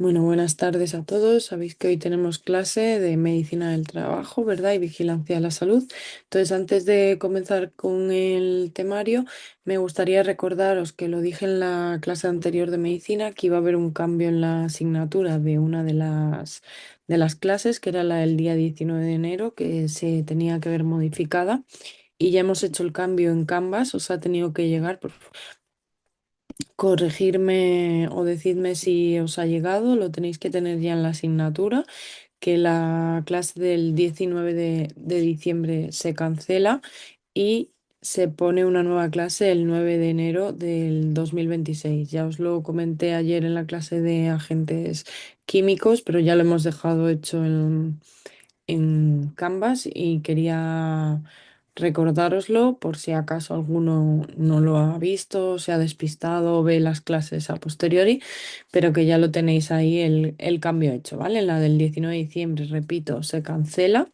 Bueno, buenas tardes a todos. Sabéis que hoy tenemos clase de medicina del trabajo, ¿verdad? Y vigilancia de la salud. Entonces, antes de comenzar con el temario, me gustaría recordaros que lo dije en la clase anterior de medicina, que iba a haber un cambio en la asignatura de una de las clases, que era la del día 19 de enero, que se tenía que ver modificada. Y ya hemos hecho el cambio en Canvas. Os ha tenido que llegar, por corregirme o decidme si os ha llegado, lo tenéis que tener ya en la asignatura, que la clase del 19 de diciembre se cancela y se pone una nueva clase el 9 de enero del 2026. Ya os lo comenté ayer en la clase de agentes químicos, pero ya lo hemos dejado hecho en Canvas y quería recordároslo por si acaso alguno no lo ha visto, se ha despistado o ve las clases a posteriori, pero que ya lo tenéis ahí el cambio hecho, ¿vale? La del 19 de diciembre, repito, se cancela,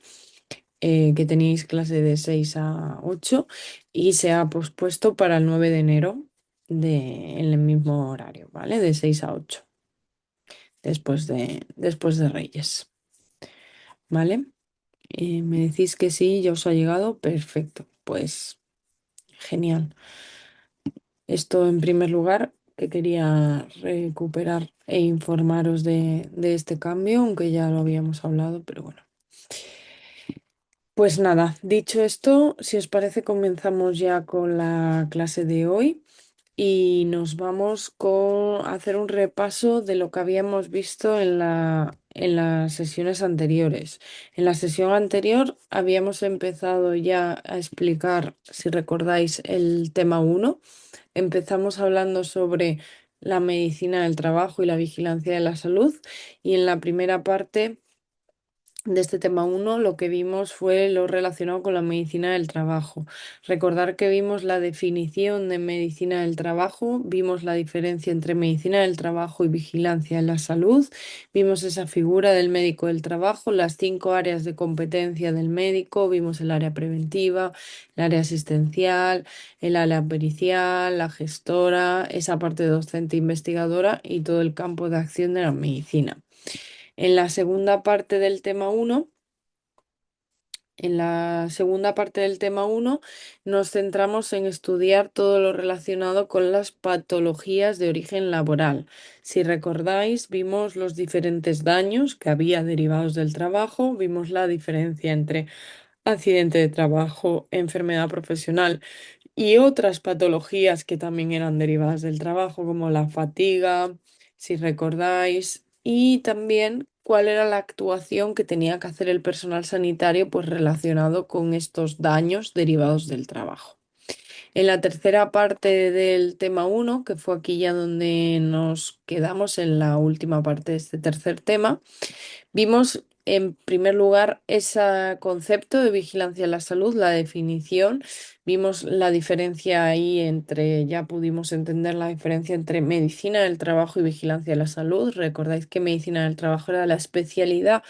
que tenéis clase de 6 a 8 y se ha pospuesto para el 9 de enero en el mismo horario, ¿vale? De 6 a 8 después de Reyes, ¿vale? Me decís que sí, ya os ha llegado. Perfecto, pues genial. Esto en primer lugar, que quería recuperar e informaros de este cambio, aunque ya lo habíamos hablado, pero bueno. Pues nada, dicho esto, si os parece, comenzamos ya con la clase de hoy y nos vamos a hacer un repaso de lo que habíamos visto en las sesiones anteriores. En la sesión anterior habíamos empezado ya a explicar, si recordáis, el tema uno. Empezamos hablando sobre la medicina del trabajo y la vigilancia de la salud y en la primera parte de este tema uno, lo que vimos fue lo relacionado con la medicina del trabajo. Recordar que vimos la definición de medicina del trabajo, vimos la diferencia entre medicina del trabajo y vigilancia de la salud, vimos esa figura del médico del trabajo, las 5 áreas de competencia del médico, vimos el área preventiva, el área asistencial, el área pericial, la gestora, esa parte docente investigadora y todo el campo de acción de la medicina. En la segunda parte del tema uno, en la segunda parte del tema uno nos centramos en estudiar todo lo relacionado con las patologías de origen laboral. Si recordáis, vimos los diferentes daños que había derivados del trabajo, vimos la diferencia entre accidente de trabajo, enfermedad profesional y otras patologías que también eran derivadas del trabajo, como la fatiga, si recordáis, y también cuál era la actuación que tenía que hacer el personal sanitario pues relacionado con estos daños derivados del trabajo. En la tercera parte del tema uno, que fue aquí ya donde nos quedamos en la última parte de este tercer tema, vimos en primer lugar ese concepto de vigilancia de la salud, la definición. Vimos la diferencia ahí ya pudimos entender la diferencia entre medicina del trabajo y vigilancia de la salud. Recordáis que medicina del trabajo era la especialidad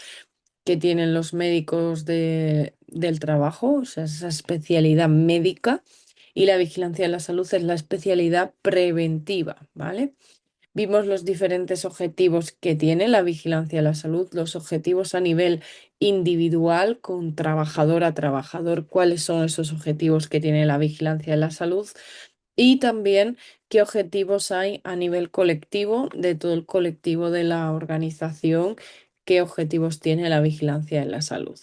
que tienen los médicos del trabajo, o sea, esa especialidad médica, y la vigilancia de la salud es la especialidad preventiva, ¿vale? Vimos los diferentes objetivos que tiene la vigilancia de la salud, los objetivos a nivel individual, con trabajador a trabajador, cuáles son esos objetivos que tiene la vigilancia de la salud y también qué objetivos hay a nivel colectivo, de todo el colectivo de la organización, qué objetivos tiene la vigilancia de la salud.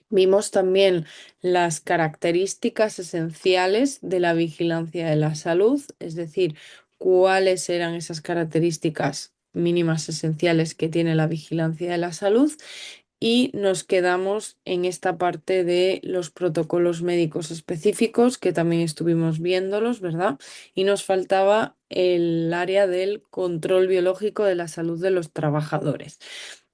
Vimos también las características esenciales de la vigilancia de la salud, es decir, cuáles eran esas características mínimas esenciales que tiene la vigilancia de la salud. Y nos quedamos en esta parte de los protocolos médicos específicos, que también estuvimos viéndolos, ¿verdad? Y nos faltaba el área del control biológico de la salud de los trabajadores.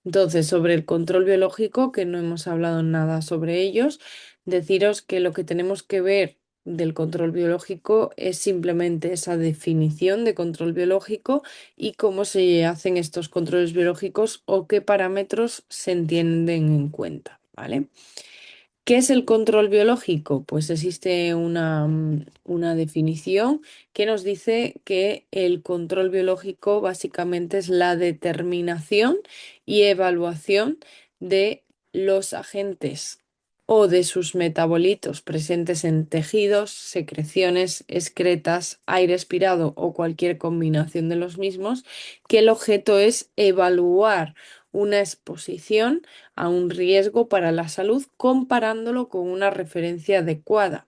Entonces, sobre el control biológico, que no hemos hablado nada sobre ellos, deciros que lo que tenemos que ver del control biológico es simplemente esa definición de control biológico y cómo se hacen estos controles biológicos o qué parámetros se entienden en cuenta, ¿vale? ¿Qué es el control biológico? Pues existe una definición que nos dice que el control biológico básicamente es la determinación y evaluación de los agentes o de sus metabolitos presentes en tejidos, secreciones, excretas, aire expirado o cualquier combinación de los mismos, que el objeto es evaluar una exposición a un riesgo para la salud comparándolo con una referencia adecuada.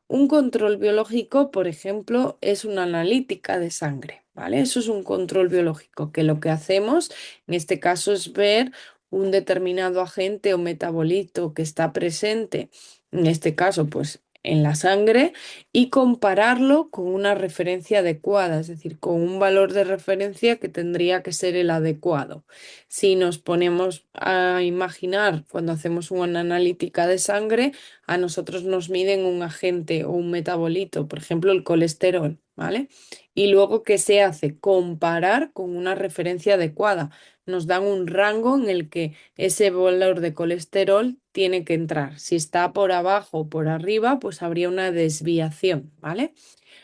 Un control biológico, por ejemplo, es una analítica de sangre, ¿vale? Eso es un control biológico, que lo que hacemos en este caso es ver un determinado agente o metabolito que está presente, en este caso, pues en la sangre, y compararlo con una referencia adecuada, es decir, con un valor de referencia que tendría que ser el adecuado. Si nos ponemos a imaginar cuando hacemos una analítica de sangre, a nosotros nos miden un agente o un metabolito, por ejemplo, el colesterol, ¿vale? Y luego, ¿qué se hace? Comparar con una referencia adecuada. Nos dan un rango en el que ese valor de colesterol tiene que entrar. Si está por abajo o por arriba, pues habría una desviación, ¿vale?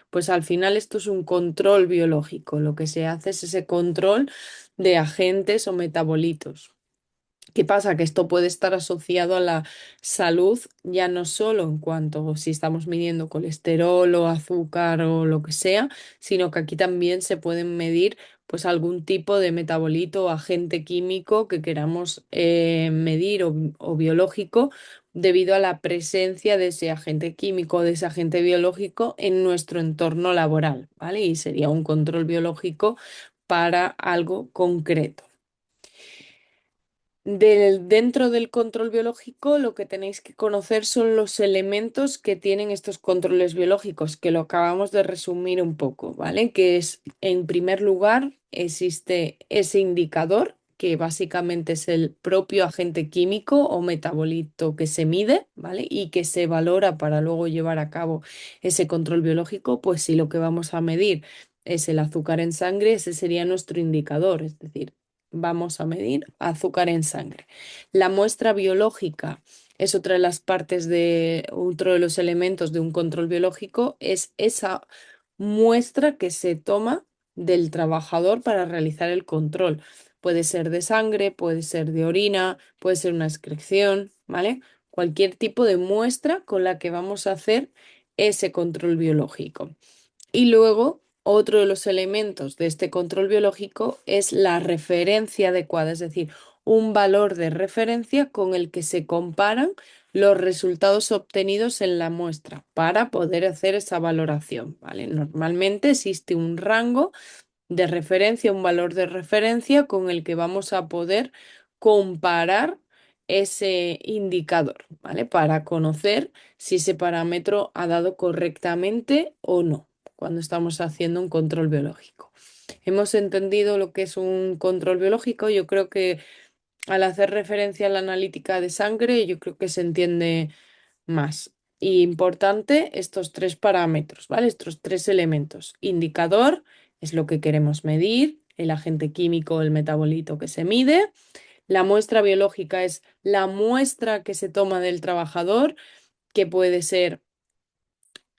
Pues al final esto es un control biológico. Lo que se hace es ese control de agentes o metabolitos. ¿Qué pasa? Que esto puede estar asociado a la salud, ya no solo en cuanto si estamos midiendo colesterol o azúcar o lo que sea, sino que aquí también se pueden medir pues algún tipo de metabolito o agente químico que queramos medir o biológico debido a la presencia de ese agente químico o de ese agente biológico en nuestro entorno laboral, ¿vale? Y sería un control biológico para algo concreto. Dentro del control biológico, lo que tenéis que conocer son los elementos que tienen estos controles biológicos, que lo acabamos de resumir un poco, ¿vale? Que es, en primer lugar, existe ese indicador, que básicamente es el propio agente químico o metabolito que se mide, ¿vale? Y que se valora para luego llevar a cabo ese control biológico, pues si lo que vamos a medir es el azúcar en sangre, ese sería nuestro indicador, es decir, vamos a medir azúcar en sangre. La muestra biológica es otra de las partes de otro de los elementos de un control biológico, es esa muestra que se toma del trabajador para realizar el control. Puede ser de sangre, puede ser de orina, puede ser una excreción, ¿vale? Cualquier tipo de muestra con la que vamos a hacer ese control biológico. Y luego, otro de los elementos de este control biológico es la referencia adecuada, es decir, un valor de referencia con el que se comparan los resultados obtenidos en la muestra para poder hacer esa valoración, ¿vale? Normalmente existe un rango de referencia, un valor de referencia con el que vamos a poder comparar ese indicador, ¿vale? Para conocer si ese parámetro ha dado correctamente o no cuando estamos haciendo un control biológico. Hemos entendido lo que es un control biológico. Yo creo que al hacer referencia a la analítica de sangre, yo creo que se entiende más. Y importante estos tres parámetros, ¿vale? Estos tres elementos. Indicador es lo que queremos medir, el agente químico, el metabolito que se mide. La muestra biológica es la muestra que se toma del trabajador, que puede ser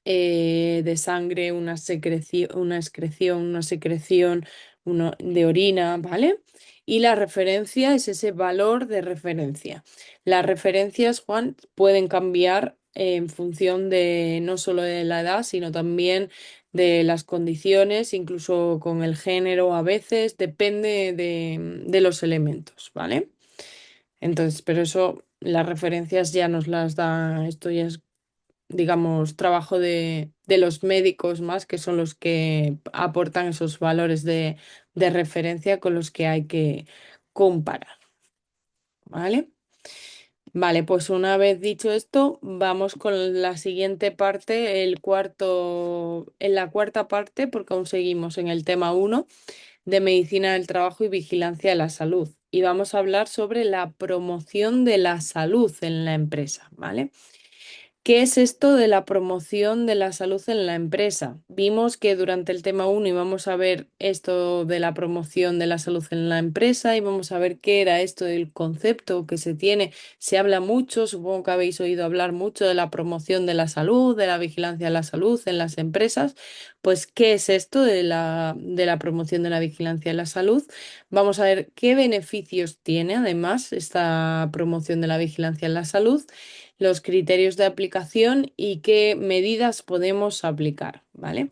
de sangre, una excreción, una secreción de orina, ¿vale? Y la referencia es ese valor de referencia. Las referencias, Juan, pueden cambiar en función de no solo de la edad, sino también de las condiciones, incluso con el género a veces, depende de los elementos, ¿vale? Entonces, pero eso, las referencias ya nos las da, esto ya es digamos, trabajo de los médicos más, que son los que aportan esos valores de referencia con los que hay que comparar, ¿vale? Vale, pues una vez dicho esto, vamos con la siguiente parte, en la cuarta parte, porque aún seguimos en el tema uno de medicina del trabajo y vigilancia de la salud. Y vamos a hablar sobre la promoción de la salud en la empresa, ¿vale? ¿Qué es esto de la promoción de la salud en la empresa? Vimos que durante el tema uno íbamos a ver esto de la promoción de la salud en la empresa, íbamos a ver qué era esto del concepto que se tiene. Se habla mucho, supongo que habéis oído hablar mucho de la promoción de la salud, de la vigilancia de la salud en las empresas. Pues, ¿qué es esto de la promoción de la vigilancia de la salud? Vamos a ver qué beneficios tiene además esta promoción de la vigilancia en la salud, los criterios de aplicación y qué medidas podemos aplicar, ¿vale?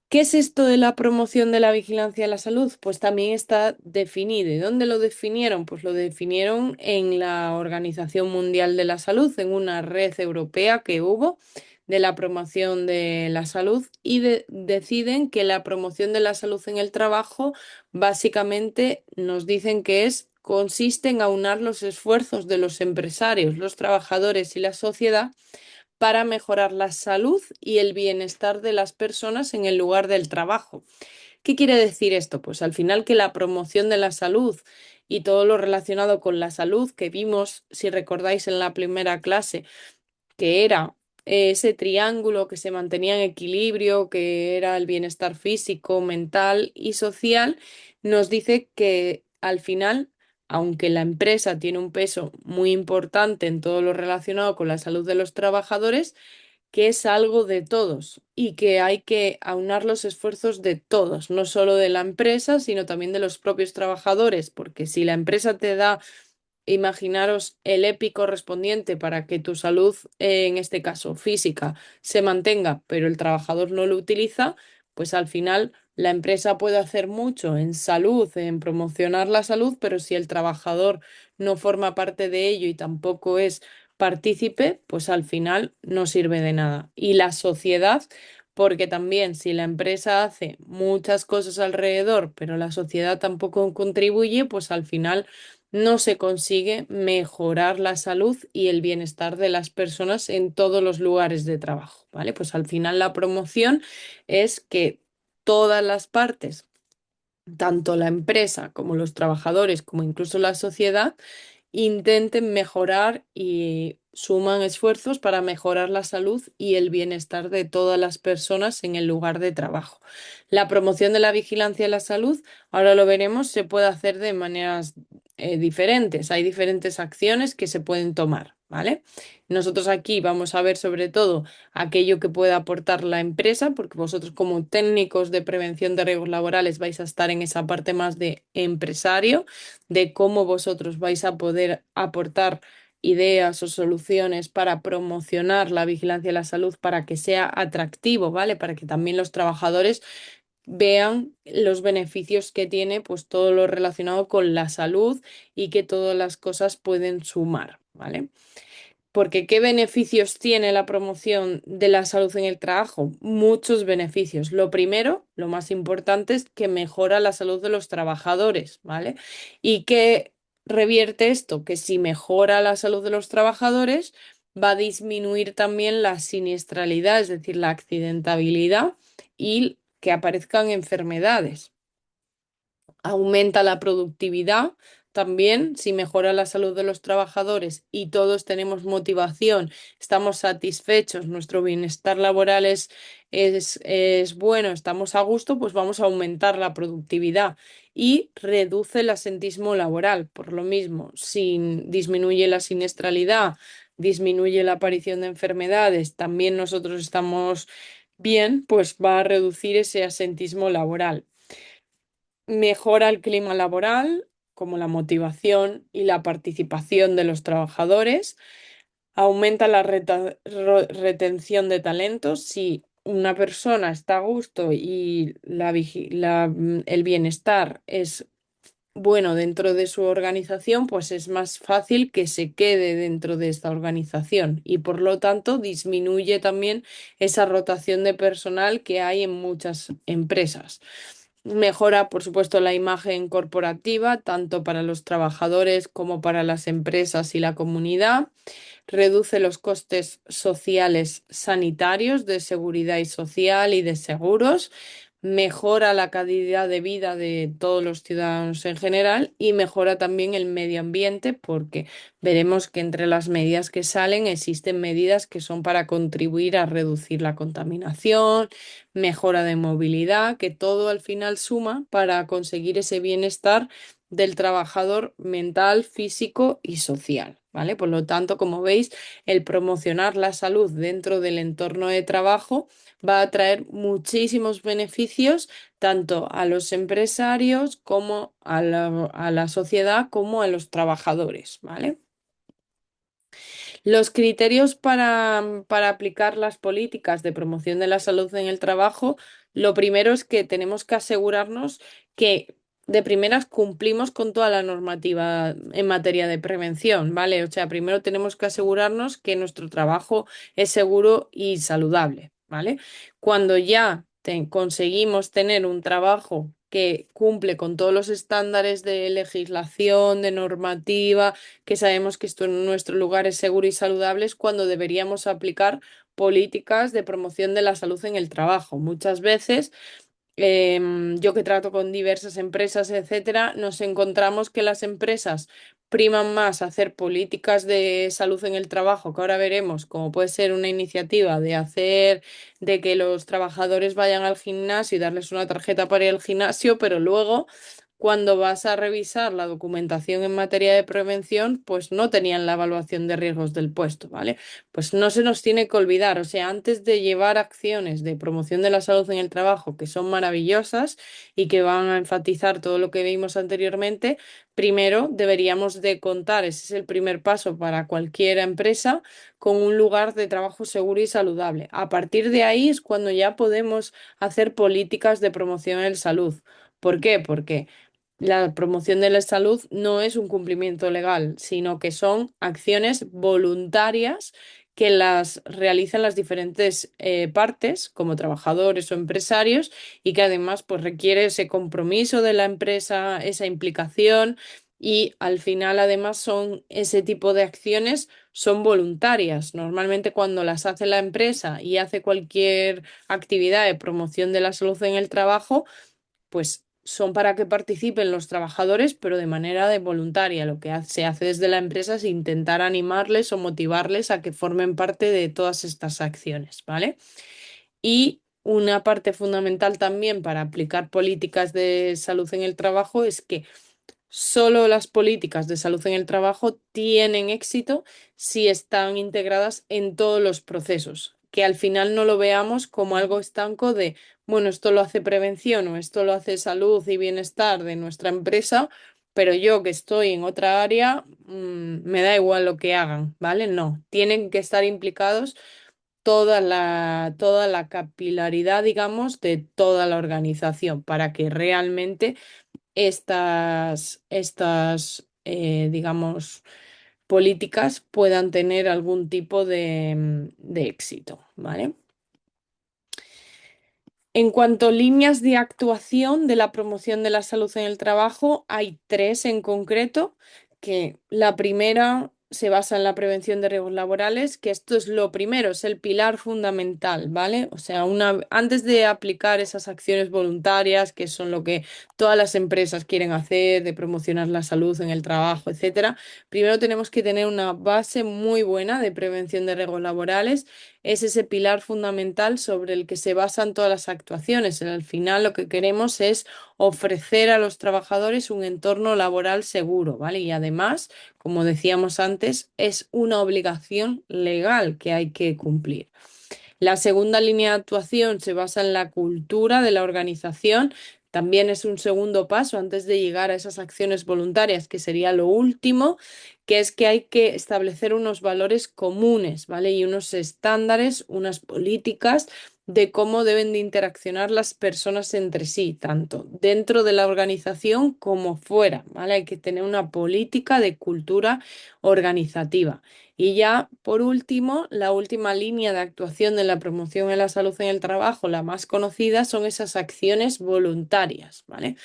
¿Qué es esto de la promoción de la vigilancia de la salud? Pues también está definido. ¿Y dónde lo definieron? Pues lo definieron en la Organización Mundial de la Salud, en una red europea que hubo de la promoción de la salud y deciden que la promoción de la salud en el trabajo básicamente nos dicen que consiste en aunar los esfuerzos de los empresarios, los trabajadores y la sociedad para mejorar la salud y el bienestar de las personas en el lugar del trabajo. ¿Qué quiere decir esto? Pues al final que la promoción de la salud y todo lo relacionado con la salud que vimos, si recordáis en la primera clase, que era ese triángulo que se mantenía en equilibrio, que era el bienestar físico, mental y social, nos dice que al final, aunque la empresa tiene un peso muy importante en todo lo relacionado con la salud de los trabajadores, que es algo de todos y que hay que aunar los esfuerzos de todos, no solo de la empresa, sino también de los propios trabajadores, porque si la empresa te da, imaginaros el EPI correspondiente para que tu salud, en este caso física, se mantenga, pero el trabajador no lo utiliza, pues al final la empresa puede hacer mucho en salud, en promocionar la salud, pero si el trabajador no forma parte de ello y tampoco es partícipe, pues al final no sirve de nada. Y la sociedad, porque también si la empresa hace muchas cosas alrededor, pero la sociedad tampoco contribuye, pues al final no se consigue mejorar la salud y el bienestar de las personas en todos los lugares de trabajo, ¿vale? Pues al final la promoción es que todas las partes, tanto la empresa como los trabajadores, como incluso la sociedad, intenten mejorar y suman esfuerzos para mejorar la salud y el bienestar de todas las personas en el lugar de trabajo. La promoción de la vigilancia de la salud, ahora lo veremos, se puede hacer de maneras diferentes. Hay diferentes acciones que se pueden tomar, ¿vale? Nosotros aquí vamos a ver sobre todo aquello que puede aportar la empresa, porque vosotros como técnicos de prevención de riesgos laborales vais a estar en esa parte más de empresario, de cómo vosotros vais a poder aportar ideas o soluciones para promocionar la vigilancia de la salud para que sea atractivo, ¿vale? Para que también los trabajadores vean los beneficios que tiene pues todo lo relacionado con la salud y que todas las cosas pueden sumar, ¿vale? Porque ¿qué beneficios tiene la promoción de la salud en el trabajo? Muchos beneficios. Lo primero, lo más importante, es que mejora la salud de los trabajadores, ¿vale? ¿Y qué revierte esto? Que si mejora la salud de los trabajadores, va a disminuir también la siniestralidad, es decir, la accidentabilidad y que aparezcan enfermedades. Aumenta la productividad también, si mejora la salud de los trabajadores y todos tenemos motivación, estamos satisfechos, nuestro bienestar laboral es bueno, estamos a gusto, pues vamos a aumentar la productividad y reduce el asentismo laboral. Por lo mismo, si disminuye la siniestralidad, disminuye la aparición de enfermedades, también nosotros estamos bien, pues va a reducir ese asentismo laboral. Mejora el clima laboral, como la motivación y la participación de los trabajadores. Aumenta la retención de talentos. Si una persona está a gusto y el bienestar es bueno dentro de su organización, pues es más fácil que se quede dentro de esta organización y por lo tanto disminuye también esa rotación de personal que hay en muchas empresas. Mejora, por supuesto, la imagen corporativa, tanto para los trabajadores como para las empresas y la comunidad. Reduce los costes sociales sanitarios, de seguridad y social y de seguros. mejora la calidad de vida de todos los ciudadanos en general y mejora también el medio ambiente porque veremos que entre las medidas que salen existen medidas que son para contribuir a reducir la contaminación, mejora de movilidad, que todo al final suma para conseguir ese bienestar del trabajador mental, físico y social, ¿vale? Por lo tanto, como veis, el promocionar la salud dentro del entorno de trabajo va a traer muchísimos beneficios tanto a los empresarios como a la sociedad como a los trabajadores, ¿vale? Los criterios para aplicar las políticas de promoción de la salud en el trabajo, lo primero es que tenemos que asegurarnos que de primeras cumplimos con toda la normativa en materia de prevención, ¿vale? O sea, primero tenemos que asegurarnos que nuestro trabajo es seguro y saludable, ¿vale? Cuando ya conseguimos tener un trabajo que cumple con todos los estándares de legislación, de normativa, que sabemos que esto en nuestro lugar es seguro y saludable, es cuando deberíamos aplicar políticas de promoción de la salud en el trabajo. Muchas veces yo que trato con diversas empresas, etcétera, nos encontramos que las empresas priman más hacer políticas de salud en el trabajo, que ahora veremos, como puede ser una iniciativa de hacer de que los trabajadores vayan al gimnasio y darles una tarjeta para ir al gimnasio, pero luego cuando vas a revisar la documentación en materia de prevención, pues no tenían la evaluación de riesgos del puesto, ¿vale? Pues no se nos tiene que olvidar, o sea, antes de llevar acciones de promoción de la salud en el trabajo, que son maravillosas y que van a enfatizar todo lo que vimos anteriormente, primero deberíamos de contar, ese es el primer paso para cualquier empresa, con un lugar de trabajo seguro y saludable. A partir de ahí es cuando ya podemos hacer políticas de promoción en salud. ¿Por qué? Porque la promoción de la salud no es un cumplimiento legal, sino que son acciones voluntarias que las realizan las diferentes partes, como trabajadores o empresarios, y que además pues, requiere ese compromiso de la empresa, esa implicación, y al final además son ese tipo de acciones son voluntarias. Normalmente cuando las hace la empresa y hace cualquier actividad de promoción de la salud en el trabajo, pues son para que participen los trabajadores, pero de manera de voluntaria. Lo que se hace desde la empresa es intentar animarles o motivarles a que formen parte de todas estas acciones, ¿vale? Y una parte fundamental también para aplicar políticas de salud en el trabajo es que solo las políticas de salud en el trabajo tienen éxito si están integradas en todos los procesos, que al final no lo veamos como algo estanco de, bueno, esto lo hace prevención o esto lo hace salud y bienestar de nuestra empresa, pero yo que estoy en otra área, me da igual lo que hagan, ¿vale? No, tienen que estar implicados toda la capilaridad, digamos, de toda la organización para que realmente digamos, políticas puedan tener algún tipo de éxito, ¿vale? En cuanto a líneas de actuación de la promoción de la salud en el trabajo, hay tres en concreto, que la primera se basa en la prevención de riesgos laborales, que esto es lo primero, es el pilar fundamental, ¿vale? O sea, antes de aplicar esas acciones voluntarias, que son lo que todas las empresas quieren hacer, de promocionar la salud en el trabajo, etcétera, primero tenemos que tener una base muy buena de prevención de riesgos laborales, es ese pilar fundamental sobre el que se basan todas las actuaciones. Al final lo que queremos es ofrecer a los trabajadores un entorno laboral seguro, ¿vale? Y además, como decíamos antes, es una obligación legal que hay que cumplir. La segunda línea de actuación se basa en la cultura de la organización. También es un segundo paso antes de llegar a esas acciones voluntarias, que sería lo último, que es que hay que establecer unos valores comunes, ¿vale? Y unos estándares, unas políticas de cómo deben de interaccionar las personas entre sí, tanto dentro de la organización como fuera, ¿vale? Hay que tener una política de cultura organizativa. Y ya, por último, la última línea de actuación de la promoción de la salud en el trabajo, la más conocida, son esas acciones voluntarias, ¿vale?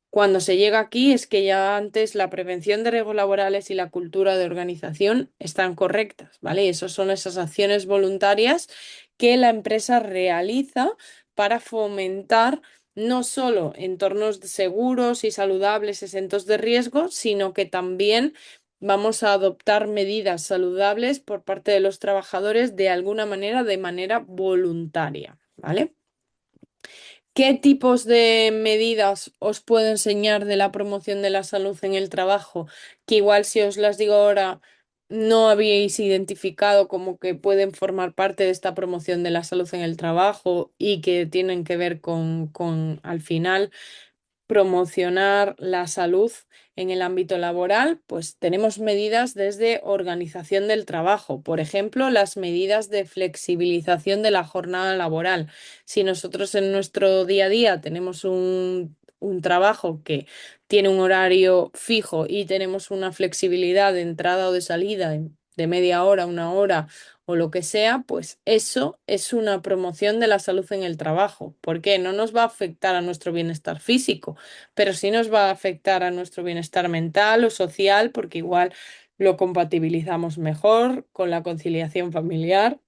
Cuando se llega aquí es que ya antes la prevención de riesgos laborales y la cultura de organización están correctas, ¿vale? Y esas son esas acciones voluntarias que la empresa realiza para fomentar no solo entornos seguros y saludables, exentos de riesgo, sino que también vamos a adoptar medidas saludables por parte de los trabajadores de alguna manera, de manera voluntaria, ¿vale? ¿Qué tipos de medidas os puedo enseñar de la promoción de la salud en el trabajo? Que igual si os las digo ahora no habíais identificado como que pueden formar parte de esta promoción de la salud en el trabajo y que tienen que ver con al final promocionar la salud en el ámbito laboral, pues tenemos medidas desde organización del trabajo, por ejemplo, las medidas de flexibilización de la jornada laboral. Si nosotros en nuestro día a día tenemos un trabajo que tiene un horario fijo y tenemos una flexibilidad de entrada o de salida de media hora, una hora o lo que sea, pues eso es una promoción de la salud en el trabajo. ¿Por qué? No nos va a afectar a nuestro bienestar físico, pero sí nos va a afectar a nuestro bienestar mental o social, porque igual lo compatibilizamos mejor con la conciliación familiar,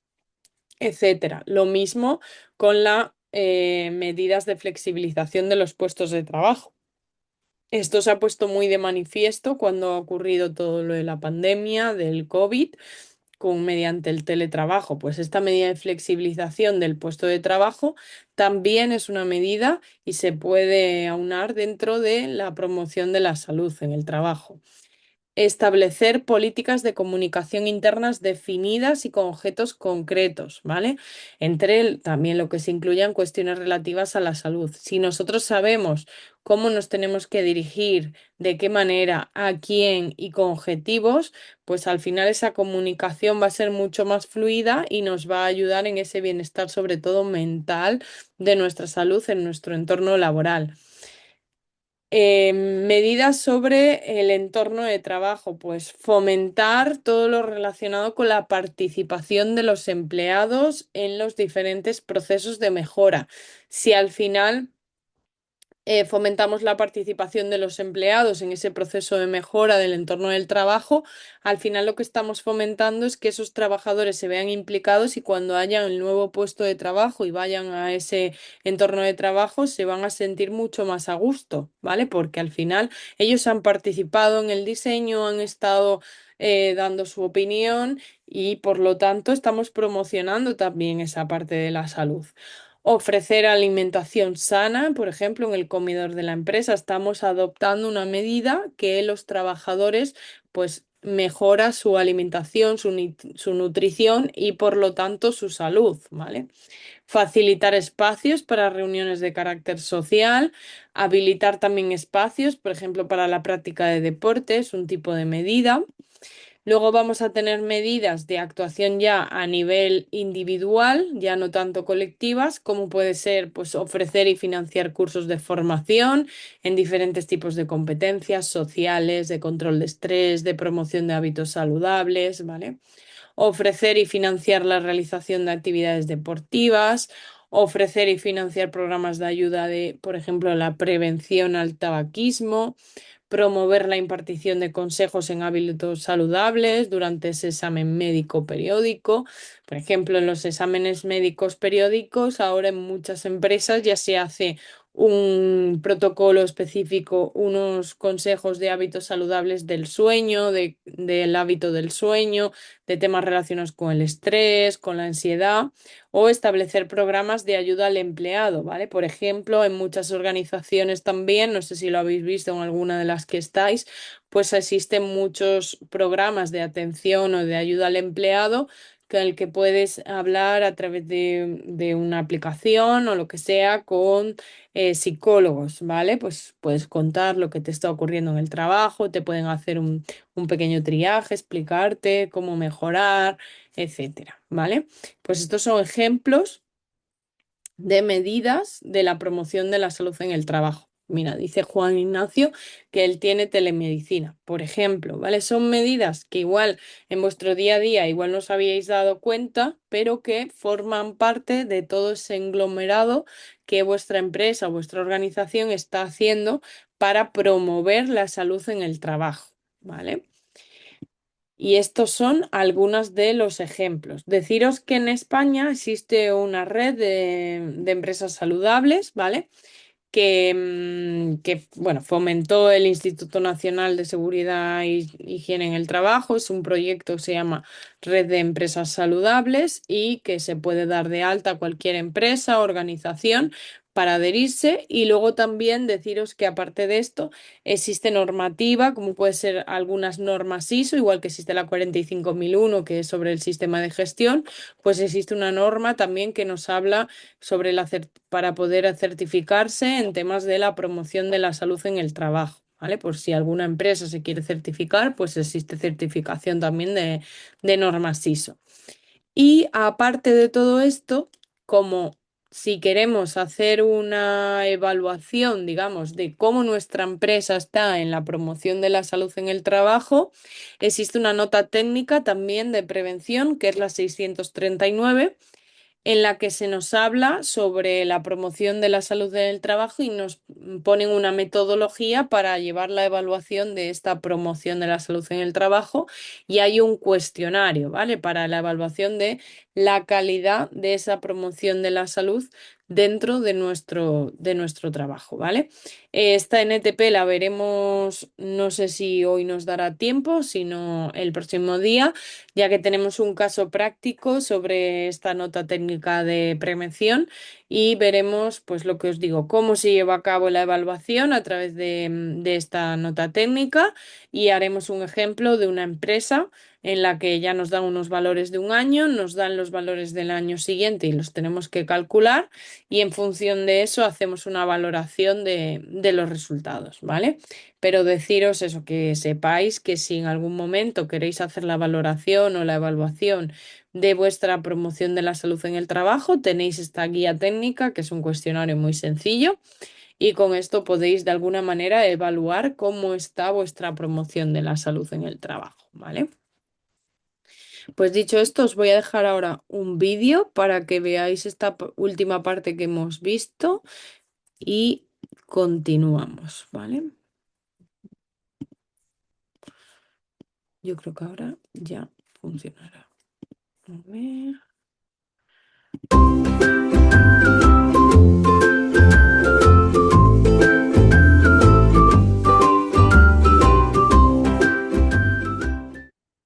etcétera. Lo mismo con las medidas de flexibilización de los puestos de trabajo. Esto se ha puesto muy de manifiesto cuando ha ocurrido todo lo de la pandemia, del COVID, mediante el teletrabajo. Pues esta medida de flexibilización del puesto de trabajo también es una medida y se puede aunar dentro de la promoción de la salud en el trabajo. Establecer políticas de comunicación internas definidas y con objetos concretos, ¿vale? También lo que se incluyan cuestiones relativas a la salud. Si nosotros sabemos cómo nos tenemos que dirigir, de qué manera, a quién y con objetivos, pues al final esa comunicación va a ser mucho más fluida y nos va a ayudar en ese bienestar, sobre todo mental, de nuestra salud en nuestro entorno laboral. Medidas sobre el entorno de trabajo, pues fomentar todo lo relacionado con la participación de los empleados en los diferentes procesos de mejora. Si al final fomentamos la participación de los empleados en ese proceso de mejora del entorno del trabajo, al final lo que estamos fomentando es que esos trabajadores se vean implicados y cuando haya el nuevo puesto de trabajo y vayan a ese entorno de trabajo se van a sentir mucho más a gusto, ¿vale? Porque al final ellos han participado en el diseño, han estado dando su opinión y por lo tanto estamos promocionando también esa parte de la salud. Ofrecer alimentación sana, por ejemplo, en el comedor de la empresa. Estamos adoptando una medida que los trabajadores, pues, mejora su alimentación, su nutrición y, por lo tanto, su salud, ¿vale? Facilitar espacios para reuniones de carácter social, habilitar también espacios, por ejemplo, para la práctica de deportes, un tipo de medida. Luego vamos a tener medidas de actuación ya a nivel individual, ya no tanto colectivas, como puede ser pues, ofrecer y financiar cursos de formación en diferentes tipos de competencias sociales, de control de estrés, de promoción de hábitos saludables, ¿vale? Ofrecer y financiar la realización de actividades deportivas, ofrecer y financiar programas de ayuda de, por ejemplo, la prevención al tabaquismo, promover la impartición de consejos en hábitos saludables durante ese examen médico periódico. Por ejemplo, en los exámenes médicos periódicos, ahora en muchas empresas ya se hace un protocolo específico, unos consejos de hábitos saludables del sueño, del hábito del sueño, de temas relacionados con el estrés, con la ansiedad, o establecer programas de ayuda al empleado, ¿vale? Por ejemplo, en muchas organizaciones también, no sé si lo habéis visto en alguna de las que estáis, pues existen muchos programas de atención o de ayuda al empleado con el que puedes hablar a través de una aplicación o lo que sea con psicólogos, ¿vale? Pues puedes contar lo que te está ocurriendo en el trabajo, te pueden hacer un pequeño triaje, explicarte cómo mejorar, etcétera, ¿vale? Pues estos son ejemplos de medidas de la promoción de la salud en el trabajo. Mira, dice Juan Ignacio que él tiene telemedicina, por ejemplo, ¿vale? Son medidas que igual en vuestro día a día igual no os habíais dado cuenta, pero que forman parte de todo ese englomerado que vuestra empresa o vuestra organización está haciendo para promover la salud en el trabajo, ¿vale? Y estos son algunos de los ejemplos. Deciros que en España existe una red de empresas saludables, ¿vale? Que bueno, fomentó el Instituto Nacional de Seguridad y Higiene en el Trabajo. Es un proyecto que se llama Red de Empresas Saludables y que se puede dar de alta a cualquier empresa, organización para adherirse. Y luego también deciros que aparte de esto existe normativa, como puede ser algunas normas ISO, igual que existe la 45001 que es sobre el sistema de gestión, pues existe una norma también que nos habla sobre para poder certificarse en temas de la promoción de la salud en el trabajo, ¿vale? Por si alguna empresa se quiere certificar, pues existe certificación también de normas ISO. Y aparte de todo esto, como si queremos hacer una evaluación, digamos, de cómo nuestra empresa está en la promoción de la salud en el trabajo, existe una nota técnica también de prevención, que es la 639 en la que se nos habla sobre la promoción de la salud en el trabajo y nos ponen una metodología para llevar la evaluación de esta promoción de la salud en el trabajo y hay un cuestionario, ¿vale? Para la evaluación de la calidad de esa promoción de la salud dentro de nuestro trabajo, ¿vale? Esta NTP la veremos, no sé si hoy nos dará tiempo, sino el próximo día, ya que tenemos un caso práctico sobre esta nota técnica de prevención y veremos, pues lo que os digo, cómo se lleva a cabo la evaluación a través de esta nota técnica y haremos un ejemplo de una empresa en la que ya nos dan unos valores de un año, nos dan los valores del año siguiente y los tenemos que calcular y en función de eso hacemos una valoración de los resultados, ¿vale? Pero deciros eso, que sepáis que si en algún momento queréis hacer la valoración o la evaluación de vuestra promoción de la salud en el trabajo, tenéis esta guía técnica, que es un cuestionario muy sencillo, y con esto podéis de alguna manera evaluar cómo está vuestra promoción de la salud en el trabajo, ¿vale? Pues dicho esto, os voy a dejar ahora un vídeo para que veáis esta última parte que hemos visto y continuamos, ¿vale? Yo creo que ahora ya funcionará. A ver.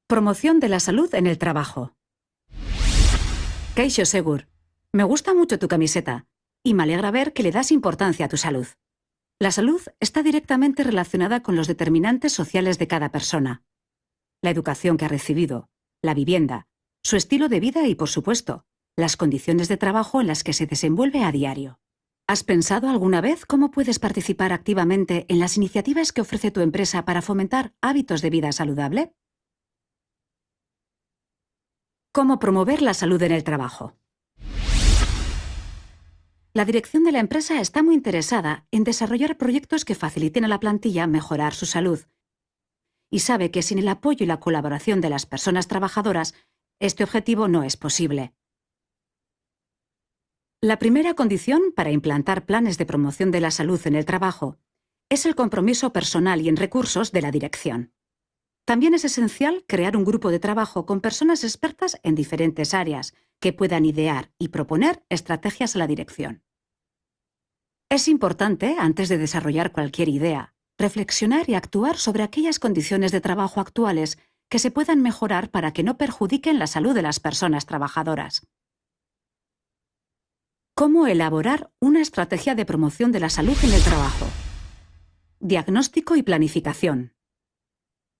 Promoción de la salud en el trabajo. Kaixo Segur, me gusta mucho tu camiseta y me alegra ver que le das importancia a tu salud. La salud está directamente relacionada con los determinantes sociales de cada persona. La educación que ha recibido, la vivienda, su estilo de vida y, por supuesto, las condiciones de trabajo en las que se desenvuelve a diario. ¿Has pensado alguna vez cómo puedes participar activamente en las iniciativas que ofrece tu empresa para fomentar hábitos de vida saludable? ¿Cómo promover la salud en el trabajo? La dirección de la empresa está muy interesada en desarrollar proyectos que faciliten a la plantilla mejorar su salud y sabe que sin el apoyo y la colaboración de las personas trabajadoras, este objetivo no es posible. La primera condición para implantar planes de promoción de la salud en el trabajo es el compromiso personal y en recursos de la dirección. También es esencial crear un grupo de trabajo con personas expertas en diferentes áreas que puedan idear y proponer estrategias a la dirección. Es importante, antes de desarrollar cualquier idea, reflexionar y actuar sobre aquellas condiciones de trabajo actuales que se puedan mejorar para que no perjudiquen la salud de las personas trabajadoras. ¿Cómo elaborar una estrategia de promoción de la salud en el trabajo? Diagnóstico y planificación.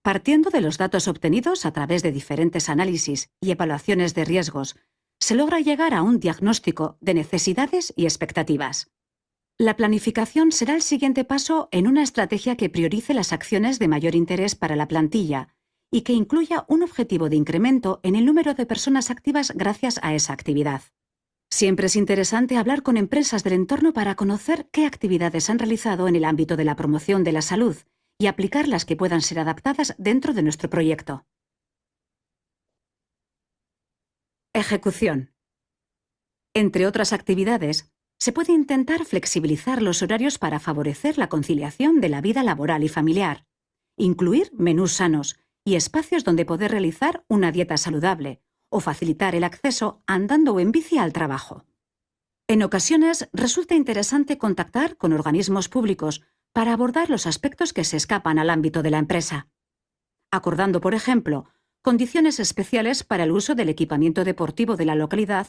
Partiendo de los datos obtenidos a través de diferentes análisis y evaluaciones de riesgos, se logra llegar a un diagnóstico de necesidades y expectativas. La planificación será el siguiente paso en una estrategia que priorice las acciones de mayor interés para la plantilla y que incluya un objetivo de incremento en el número de personas activas gracias a esa actividad. Siempre es interesante hablar con empresas del entorno para conocer qué actividades han realizado en el ámbito de la promoción de la salud y aplicar las que puedan ser adaptadas dentro de nuestro proyecto. Ejecución. Entre otras actividades, se puede intentar flexibilizar los horarios para favorecer la conciliación de la vida laboral y familiar, incluir menús sanos y espacios donde poder realizar una dieta saludable o facilitar el acceso andando o en bici al trabajo. En ocasiones resulta interesante contactar con organismos públicos para abordar los aspectos que se escapan al ámbito de la empresa, acordando, por ejemplo, condiciones especiales para el uso del equipamiento deportivo de la localidad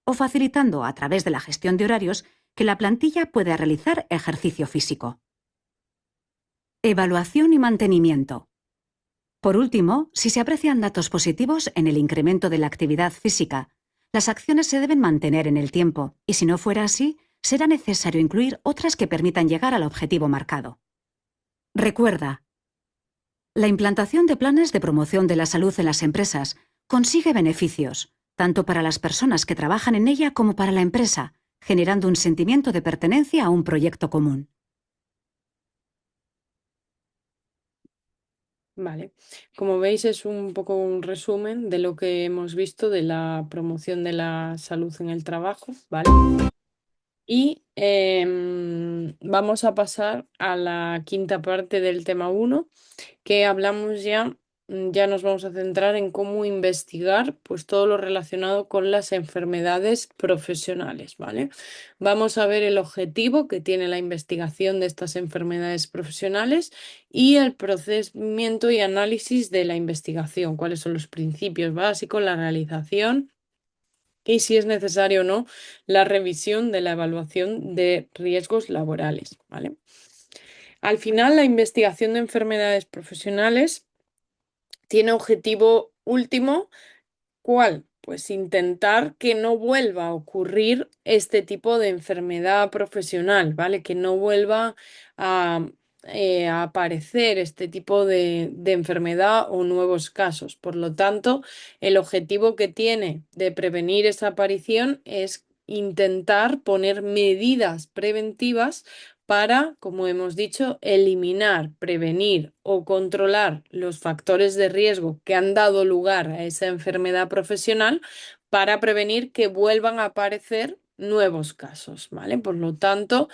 o facilitando, a través de la gestión de horarios, que la plantilla pueda realizar ejercicio físico. Evaluación y mantenimiento. Por último, si se aprecian datos positivos en el incremento de la actividad física, las acciones se deben mantener en el tiempo y, si no fuera así, será necesario incluir otras que permitan llegar al objetivo marcado. Recuerda, la implantación de planes de promoción de la salud en las empresas consigue beneficios, tanto para las personas que trabajan en ella como para la empresa, generando un sentimiento de pertenencia a un proyecto común. Vale, como veis es un poco un resumen de lo que hemos visto de la promoción de la salud en el trabajo, ¿vale? Y vamos a pasar a la quinta parte del tema uno, que hablamos ya, ya nos vamos a centrar en cómo investigar pues todo lo relacionado con las enfermedades profesionales, ¿vale? Vamos a ver el objetivo que tiene la investigación de estas enfermedades profesionales y el procedimiento y análisis de la investigación, cuáles son los principios básicos, la realización y si es necesario o no la revisión de la evaluación de riesgos laborales, ¿vale? Al final, la investigación de enfermedades profesionales tiene objetivo último, ¿cuál? Pues intentar que no vuelva a ocurrir este tipo de enfermedad profesional, ¿vale? Que no vuelva a, a aparecer este tipo de enfermedad o nuevos casos. Por lo tanto, el objetivo que tiene de prevenir esa aparición es intentar poner medidas preventivas para, como hemos dicho, eliminar, prevenir o controlar los factores de riesgo que han dado lugar a esa enfermedad profesional para prevenir que vuelvan a aparecer nuevos casos, ¿vale? Por lo tanto,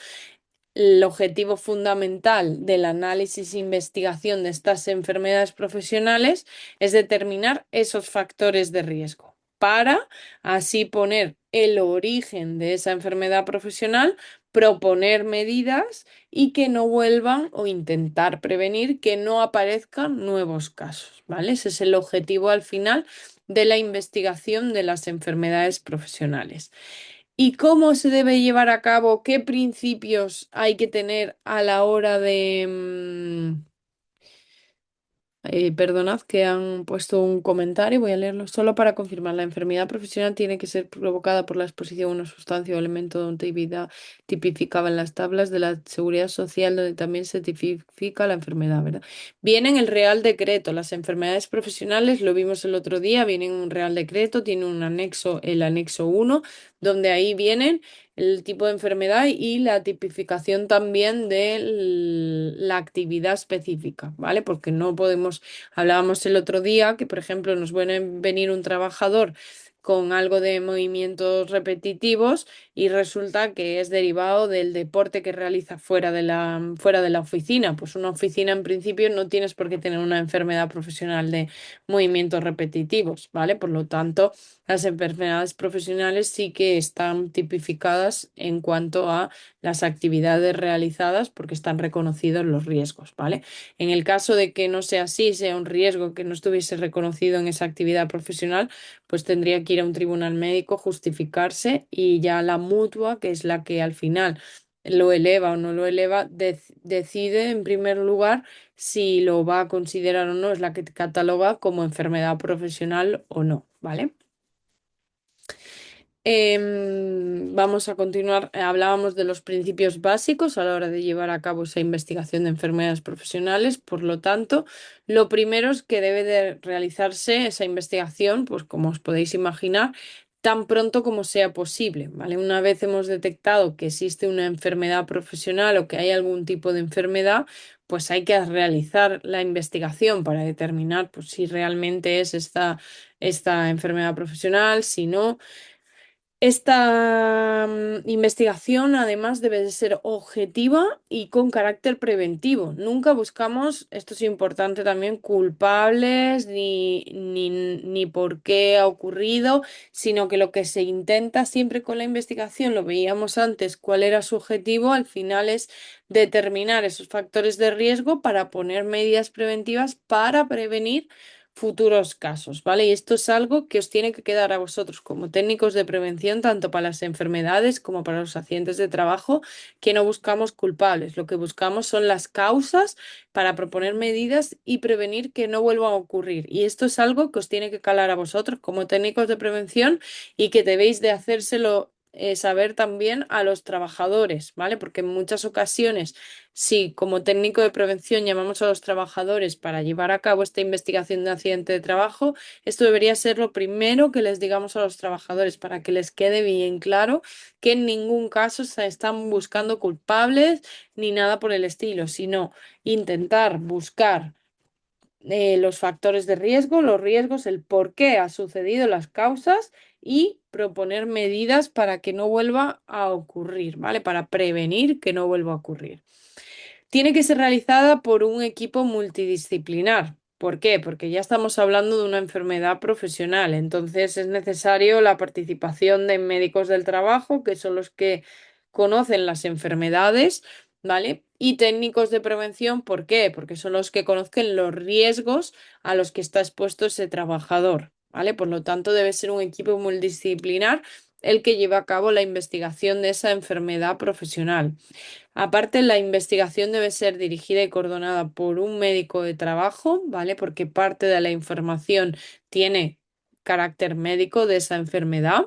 el objetivo fundamental del análisis e investigación de estas enfermedades profesionales es determinar esos factores de riesgo para así poner el origen de esa enfermedad profesional, proponer medidas y que no vuelvan o intentar prevenir que no aparezcan nuevos casos, ¿vale? Ese es el objetivo al final de la investigación de las enfermedades profesionales. ¿Y cómo se debe llevar a cabo? ¿Qué principios hay que tener a la hora de... perdonad que han puesto un comentario, voy a leerlo. Solo para confirmar, la enfermedad profesional tiene que ser provocada por la exposición a una sustancia o elemento de actividad tipificada en las tablas de la Seguridad Social, donde también se tipifica la enfermedad, ¿verdad? Viene en el Real Decreto. Las enfermedades profesionales, lo vimos el otro día, vienen en un Real Decreto, tiene un anexo, el anexo uno, donde ahí vienen el tipo de enfermedad y la tipificación también de la actividad específica, ¿vale? Porque no podemos, hablábamos el otro día que, por ejemplo, nos puede venir un trabajador con algo de movimientos repetitivos y resulta que es derivado del deporte que realiza fuera de la oficina. Pues una oficina en principio no tienes por qué tener una enfermedad profesional de movimientos repetitivos, ¿vale? Por lo tanto, las enfermedades profesionales sí que están tipificadas en cuanto a las actividades realizadas porque están reconocidos los riesgos, ¿vale? En el caso de que no sea así, sea un riesgo que no estuviese reconocido en esa actividad profesional, pues tendría que ir a un tribunal médico, justificarse y ya la mutua, que es la que al final lo eleva o no lo eleva, decide en primer lugar si lo va a considerar o no, es la que cataloga como enfermedad profesional o no, ¿vale? Vamos a continuar. Hablábamos de los principios básicos a la hora de llevar a cabo esa investigación de enfermedades profesionales. Por lo tanto, lo primero es que debe de realizarse esa investigación, pues como os podéis imaginar, tan pronto como sea posible, ¿vale? Una vez hemos detectado que existe una enfermedad profesional o que hay algún tipo de enfermedad, pues hay que realizar la investigación para determinar, pues, si realmente es esta enfermedad profesional, si no. Esta investigación además debe de ser objetiva y con carácter preventivo. Nunca buscamos, esto es importante también, culpables ni por qué ha ocurrido, sino que lo que se intenta siempre con la investigación, lo veíamos antes, cuál era su objetivo, al final es determinar esos factores de riesgo para poner medidas preventivas para prevenir futuros casos, ¿vale? Y esto es algo que os tiene que quedar a vosotros como técnicos de prevención, tanto para las enfermedades como para los accidentes de trabajo, que no buscamos culpables. Lo que buscamos son las causas para proponer medidas y prevenir que no vuelva a ocurrir. Y esto es algo que os tiene que calar a vosotros como técnicos de prevención y que debéis de hacérselo saber también a los trabajadores, ¿vale? Porque en muchas ocasiones, si como técnico de prevención llamamos a los trabajadores para llevar a cabo esta investigación de accidente de trabajo, esto debería ser lo primero que les digamos a los trabajadores para que les quede bien claro que en ningún caso se están buscando culpables ni nada por el estilo, sino intentar buscar los factores de riesgo, los riesgos, el por qué ha sucedido, las causas y proponer medidas para que no vuelva a ocurrir, ¿vale? Para prevenir que no vuelva a ocurrir. Tiene que ser realizada por un equipo multidisciplinar. ¿Por qué? Porque ya estamos hablando de una enfermedad profesional, entonces es necesario la participación de médicos del trabajo, que son los que conocen las enfermedades, ¿vale? Y técnicos de prevención, ¿por qué? Porque son los que conocen los riesgos a los que está expuesto ese trabajador, ¿vale? Por lo tanto, debe ser un equipo multidisciplinar el que lleve a cabo la investigación de esa enfermedad profesional. Aparte, la investigación debe ser dirigida y coordinada por un médico de trabajo, ¿vale? Porque parte de la información tiene carácter médico de esa enfermedad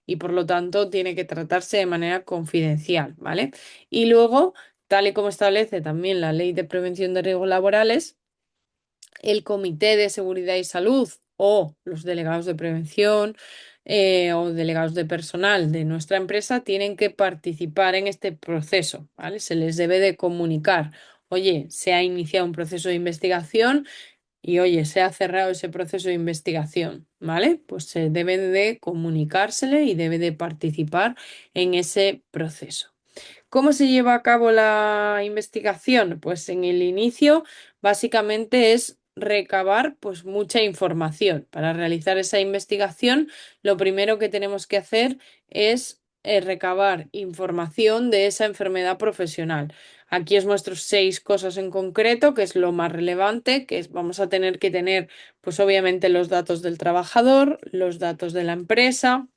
y por lo tanto tiene que tratarse de manera confidencial, ¿vale? Y luego, tal y como establece también la Ley de Prevención de Riesgos Laborales, el Comité de Seguridad y Salud o los delegados de prevención o delegados de personal de nuestra empresa tienen que participar en este proceso, ¿vale? Se les debe de comunicar, oye, se ha iniciado un proceso de investigación y oye, se ha cerrado ese proceso de investigación, ¿vale? Pues se debe de comunicársele y debe de participar en ese proceso. ¿Cómo se lleva a cabo la investigación? Pues en el inicio básicamente es recabar pues mucha información. Para realizar esa investigación, lo primero que tenemos que hacer es recabar información de esa enfermedad profesional. Aquí os muestro 6 cosas en concreto, que es lo más relevante, que es vamos a tener que tener pues obviamente los datos del trabajador, los datos de la empresa,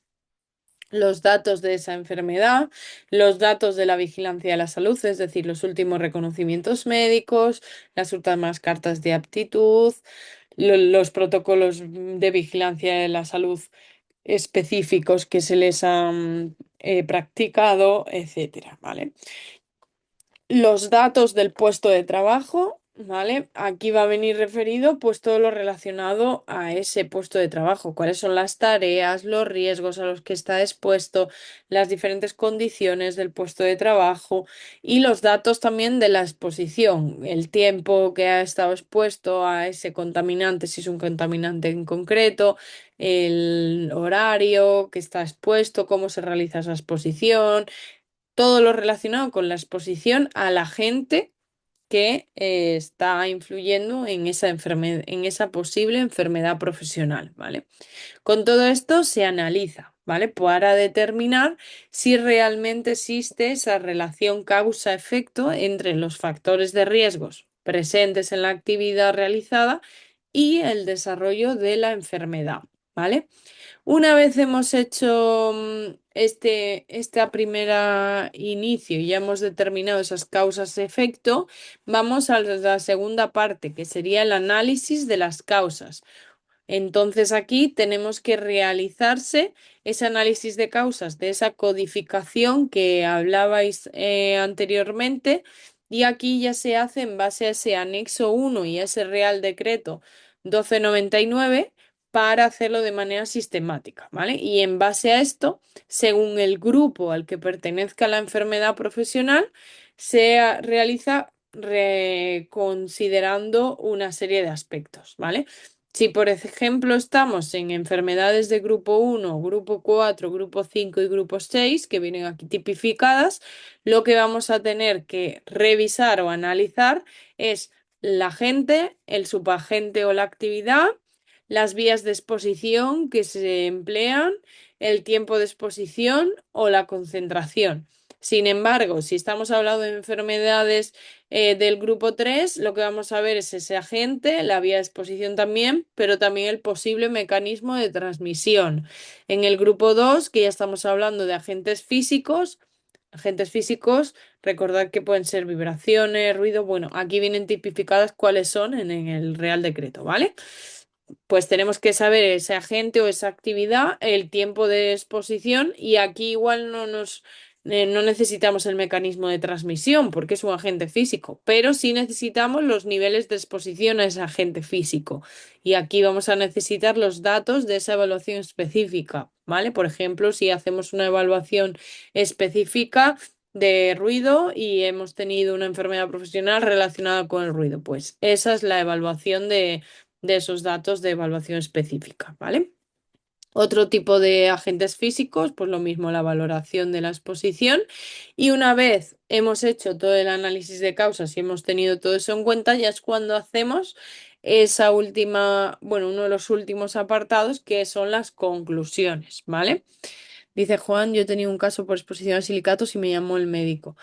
los datos de esa enfermedad, los datos de la vigilancia de la salud, es decir, los últimos reconocimientos médicos, las últimas cartas de aptitud, los protocolos de vigilancia de la salud específicos que se les han practicado, etcétera, ¿vale? Los datos del puesto de trabajo, ¿vale? Aquí va a venir referido pues todo lo relacionado a ese puesto de trabajo, cuáles son las tareas, los riesgos a los que está expuesto, las diferentes condiciones del puesto de trabajo y los datos también de la exposición, el tiempo que ha estado expuesto a ese contaminante, si es un contaminante en concreto, el horario que está expuesto, cómo se realiza esa exposición, todo lo relacionado con la exposición a la gente que está influyendo en esa en esa posible enfermedad profesional, ¿vale? Con todo esto se analiza, ¿vale? Para determinar si realmente existe esa relación causa-efecto entre los factores de riesgos presentes en la actividad realizada y el desarrollo de la enfermedad, ¿vale? Una vez hemos hecho esta primera inicio y ya hemos determinado esas causas-efecto, vamos a la segunda parte, que sería el análisis de las causas. Entonces aquí tenemos que realizarse ese análisis de causas, de esa codificación que hablabais anteriormente, y aquí ya se hace en base a ese anexo 1 y a ese Real Decreto 1299 para hacerlo de manera sistemática, ¿vale? Y en base a esto, según el grupo al que pertenezca la enfermedad profesional, realiza considerando una serie de aspectos, ¿vale? Si, por ejemplo, estamos en enfermedades de grupo 1, grupo 4, grupo 5 y grupo 6, que vienen aquí tipificadas, lo que vamos a tener que revisar o analizar es la agente, el subagente o la actividad, las vías de exposición que se emplean, el tiempo de exposición o la concentración. Sin embargo, si estamos hablando de enfermedades del grupo 3 lo que vamos a ver es ese agente, la vía de exposición también, pero también el posible mecanismo de transmisión. En el grupo 2 que ya estamos hablando de agentes físicos, recordad que pueden ser vibraciones, ruido, bueno, aquí vienen tipificadas cuáles son en el Real Decreto, ¿vale? Pues tenemos que saber ese agente o esa actividad, el tiempo de exposición y aquí igual no necesitamos el mecanismo de transmisión porque es un agente físico, pero sí necesitamos los niveles de exposición a ese agente físico y aquí vamos a necesitar los datos de esa evaluación específica, ¿vale? Por ejemplo, si hacemos una evaluación específica de ruido y hemos tenido una enfermedad profesional relacionada con el ruido, pues esa es la evaluación de esos datos de evaluación específica, ¿vale? Otro tipo de agentes físicos, pues lo mismo la valoración de la exposición. Y una vez hemos hecho todo el análisis de causas y hemos tenido todo eso en cuenta, ya es cuando hacemos esa última, bueno, uno de los últimos apartados que son las conclusiones, ¿vale? Dice Juan, yo he tenido un caso por exposición a silicatos y me llamó el médico.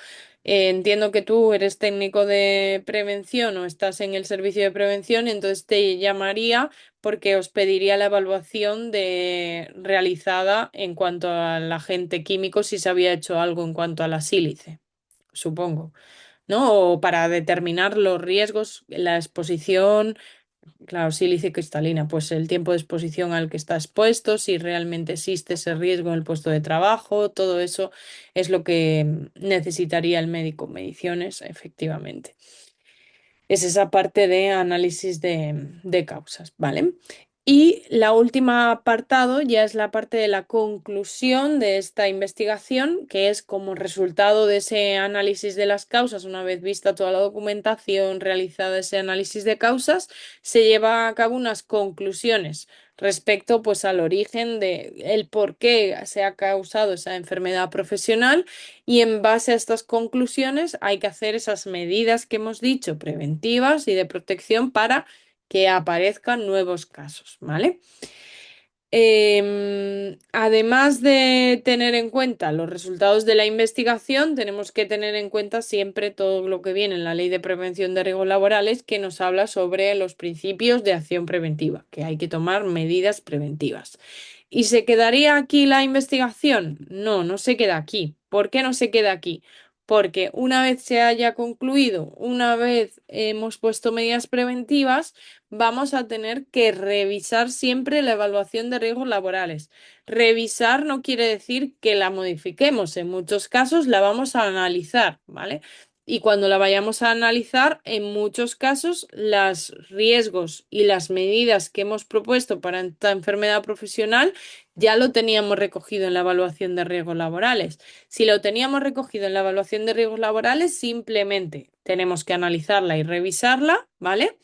Entiendo que tú eres técnico de prevención o estás en el servicio de prevención, entonces te llamaría porque os pediría la evaluación realizada en cuanto al agente químico, si se había hecho algo en cuanto a la sílice, supongo, ¿no? O para determinar los riesgos, la exposición. Claro, sílice cristalina, pues el tiempo de exposición al que está expuesto, si realmente existe ese riesgo en el puesto de trabajo, todo eso es lo que necesitaría el médico, mediciones, efectivamente. Es esa parte de análisis de causas, ¿vale? Y la última apartado ya es la parte de la conclusión de esta investigación, que es como resultado de ese análisis de las causas, una vez vista toda la documentación, realizada ese análisis de causas, se lleva a cabo unas conclusiones respecto pues al origen de el por qué se ha causado esa enfermedad profesional y en base a estas conclusiones hay que hacer esas medidas que hemos dicho, preventivas y de protección para que aparezcan nuevos casos, ¿vale? Además de tener en cuenta los resultados de la investigación, tenemos que tener en cuenta siempre todo lo que viene en la Ley de Prevención de Riesgos Laborales, que nos habla sobre los principios de acción preventiva, que hay que tomar medidas preventivas. ¿Y se quedaría aquí la investigación? No, no se queda aquí. ¿Por qué no se queda aquí? Porque una vez se haya concluido, una vez hemos puesto medidas preventivas, vamos a tener que revisar siempre la evaluación de riesgos laborales. Revisar no quiere decir que la modifiquemos, en muchos casos la vamos a analizar, ¿vale? Y cuando la vayamos a analizar, en muchos casos, los riesgos y las medidas que hemos propuesto para esta enfermedad profesional ya lo teníamos recogido en la evaluación de riesgos laborales. Si lo teníamos recogido en la evaluación de riesgos laborales, simplemente tenemos que analizarla y revisarla, ¿vale?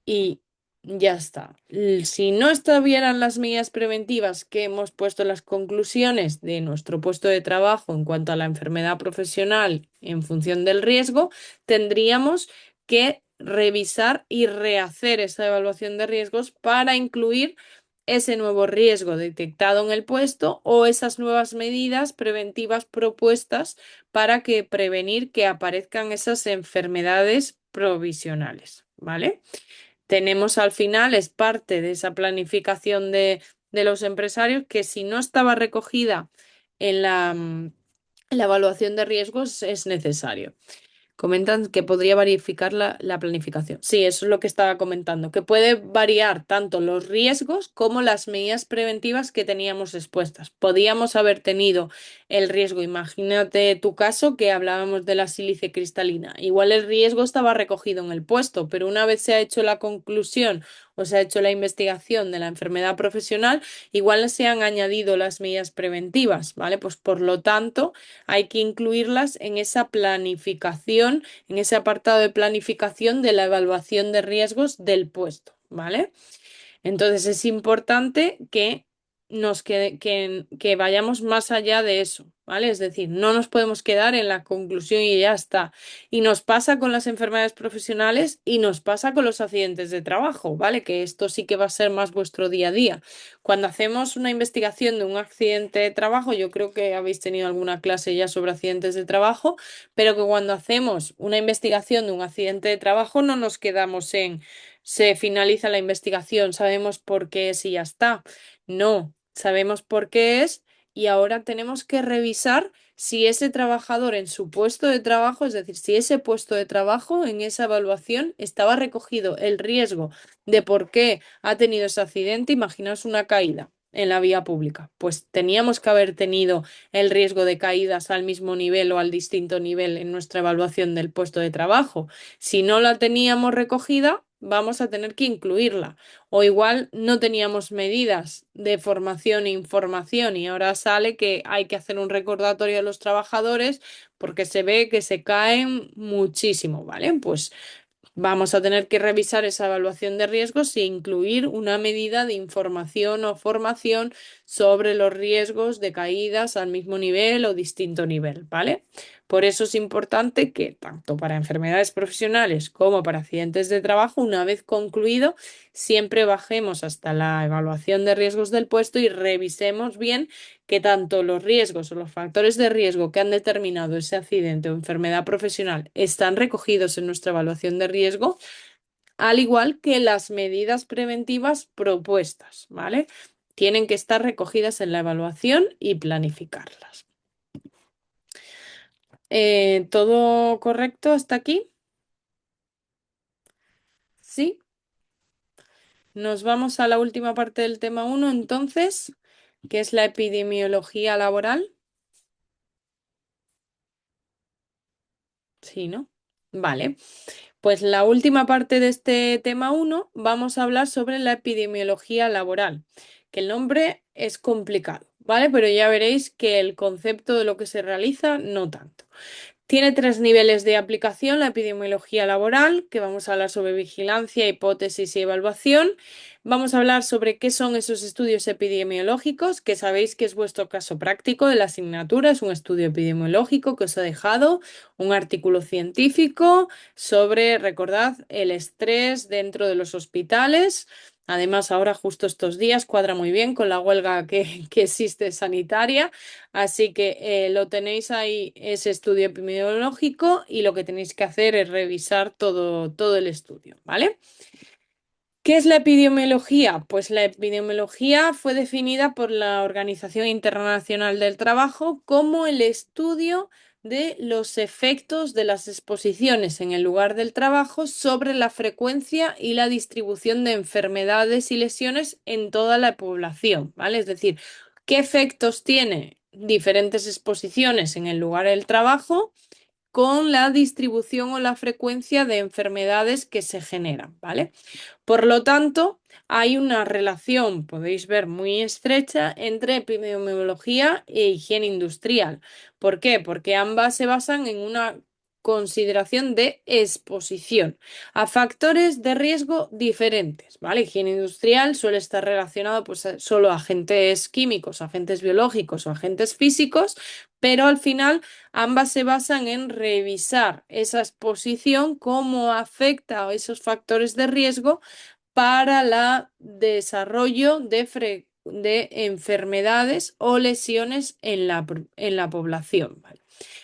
Y ya está. Si no estuvieran las medidas preventivas que hemos puesto en las conclusiones de nuestro puesto de trabajo en cuanto a la enfermedad profesional en función del riesgo, tendríamos que revisar y rehacer esa evaluación de riesgos para incluir ese nuevo riesgo detectado en el puesto o esas nuevas medidas preventivas propuestas para que prevenir que aparezcan esas enfermedades provisionales, ¿vale? Tenemos al final, es parte de esa planificación de los empresarios, que si no estaba recogida en la evaluación de riesgos, es necesario. Comentan que podría verificar la planificación. Sí, eso es lo que estaba comentando, que puede variar tanto los riesgos como las medidas preventivas que teníamos expuestas. Podíamos haber tenido el riesgo, imagínate tu caso que hablábamos de la sílice cristalina. Igual el riesgo estaba recogido en el puesto, pero una vez se ha hecho la conclusión o se ha hecho la investigación de la enfermedad profesional, igual se han añadido las medidas preventivas, ¿vale? Pues por lo tanto hay que incluirlas en esa planificación, en ese apartado de planificación de la evaluación de riesgos del puesto, ¿vale? Entonces es importante que que vayamos más allá de eso, ¿vale? Es decir, no nos podemos quedar en la conclusión y ya está. Y nos pasa con las enfermedades profesionales y nos pasa con los accidentes de trabajo, ¿vale? Que esto sí que va a ser más vuestro día a día. Cuando hacemos una investigación de un accidente de trabajo, yo creo que habéis tenido alguna clase ya sobre accidentes de trabajo, pero que cuando hacemos una investigación de un accidente de trabajo no nos quedamos en se finaliza la investigación, sabemos por qué es y ya está. No, sabemos por qué es y ahora tenemos que revisar si ese trabajador en su puesto de trabajo, es decir, si ese puesto de trabajo en esa evaluación estaba recogido el riesgo de por qué ha tenido ese accidente. Imaginaos una caída en la vía pública. Pues teníamos que haber tenido el riesgo de caídas al mismo nivel o al distinto nivel en nuestra evaluación del puesto de trabajo. Si no la teníamos recogida, vamos a tener que incluirla. O igual no teníamos medidas de formación e información y ahora sale que hay que hacer un recordatorio a los trabajadores porque se ve que se caen muchísimo, ¿vale? Pues vamos a tener que revisar esa evaluación de riesgos e incluir una medida de información o formación sobre los riesgos de caídas al mismo nivel o distinto nivel, ¿vale? Por eso es importante que tanto para enfermedades profesionales como para accidentes de trabajo, una vez concluido, siempre bajemos hasta la evaluación de riesgos del puesto y revisemos bien que tanto los riesgos o los factores de riesgo que han determinado ese accidente o enfermedad profesional están recogidos en nuestra evaluación de riesgo, al igual que las medidas preventivas propuestas, ¿vale? Tienen que estar recogidas en la evaluación y planificarlas. ¿Todo correcto hasta aquí? Sí. Nos vamos a la última parte del tema uno, entonces, que es la epidemiología laboral. Sí, ¿no? Vale. Pues la última parte de este tema uno vamos a hablar sobre la epidemiología laboral, que el nombre es complicado, ¿vale? Pero ya veréis que el concepto de lo que se realiza no tanto. Tiene tres niveles de aplicación, la epidemiología laboral, que vamos a hablar sobre vigilancia, hipótesis y evaluación. Vamos a hablar sobre qué son esos estudios epidemiológicos, que sabéis que es vuestro caso práctico de la asignatura, es un estudio epidemiológico que os ha dejado un artículo científico sobre, recordad, el estrés dentro de los hospitales. Además, ahora justo estos días cuadra muy bien con la huelga que existe sanitaria. Así que lo tenéis ahí, ese estudio epidemiológico, y lo que tenéis que hacer es revisar todo el estudio, ¿vale? ¿Qué es la epidemiología? Pues la epidemiología fue definida por la Organización Internacional del Trabajo como el estudio de los efectos de las exposiciones en el lugar del trabajo sobre la frecuencia y la distribución de enfermedades y lesiones en toda la población, ¿vale? Es decir, ¿qué efectos tiene diferentes exposiciones en el lugar del trabajo con la distribución o la frecuencia de enfermedades que se generan, ¿vale? Por lo tanto, hay una relación, podéis ver, muy estrecha entre epidemiología e higiene industrial. ¿Por qué? Porque ambas se basan en una consideración de exposición a factores de riesgo diferentes, ¿vale? Higiene industrial suele estar relacionado pues solo a agentes químicos, agentes biológicos o agentes físicos, pero al final ambas se basan en revisar esa exposición, cómo afecta a esos factores de riesgo para el desarrollo de enfermedades o lesiones en en la población, ¿vale?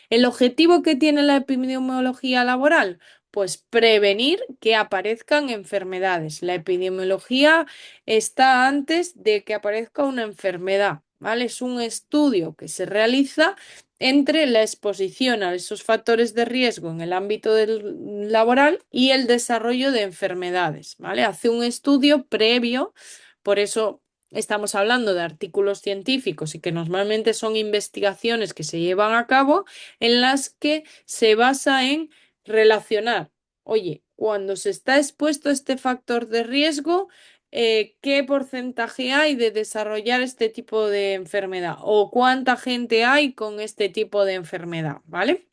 El objetivo que tiene la epidemiología laboral, pues prevenir que aparezcan enfermedades. La epidemiología está antes de que aparezca una enfermedad, ¿vale? Es un estudio que se realiza entre la exposición a esos factores de riesgo en el ámbito laboral y el desarrollo de enfermedades, ¿vale? Hace un estudio previo, por eso estamos hablando de artículos científicos y que normalmente son investigaciones que se llevan a cabo en las que se basa en relacionar, oye, cuando se está expuesto a este factor de riesgo, ¿qué porcentaje hay de desarrollar este tipo de enfermedad? ¿O cuánta gente hay con este tipo de enfermedad? ¿Vale?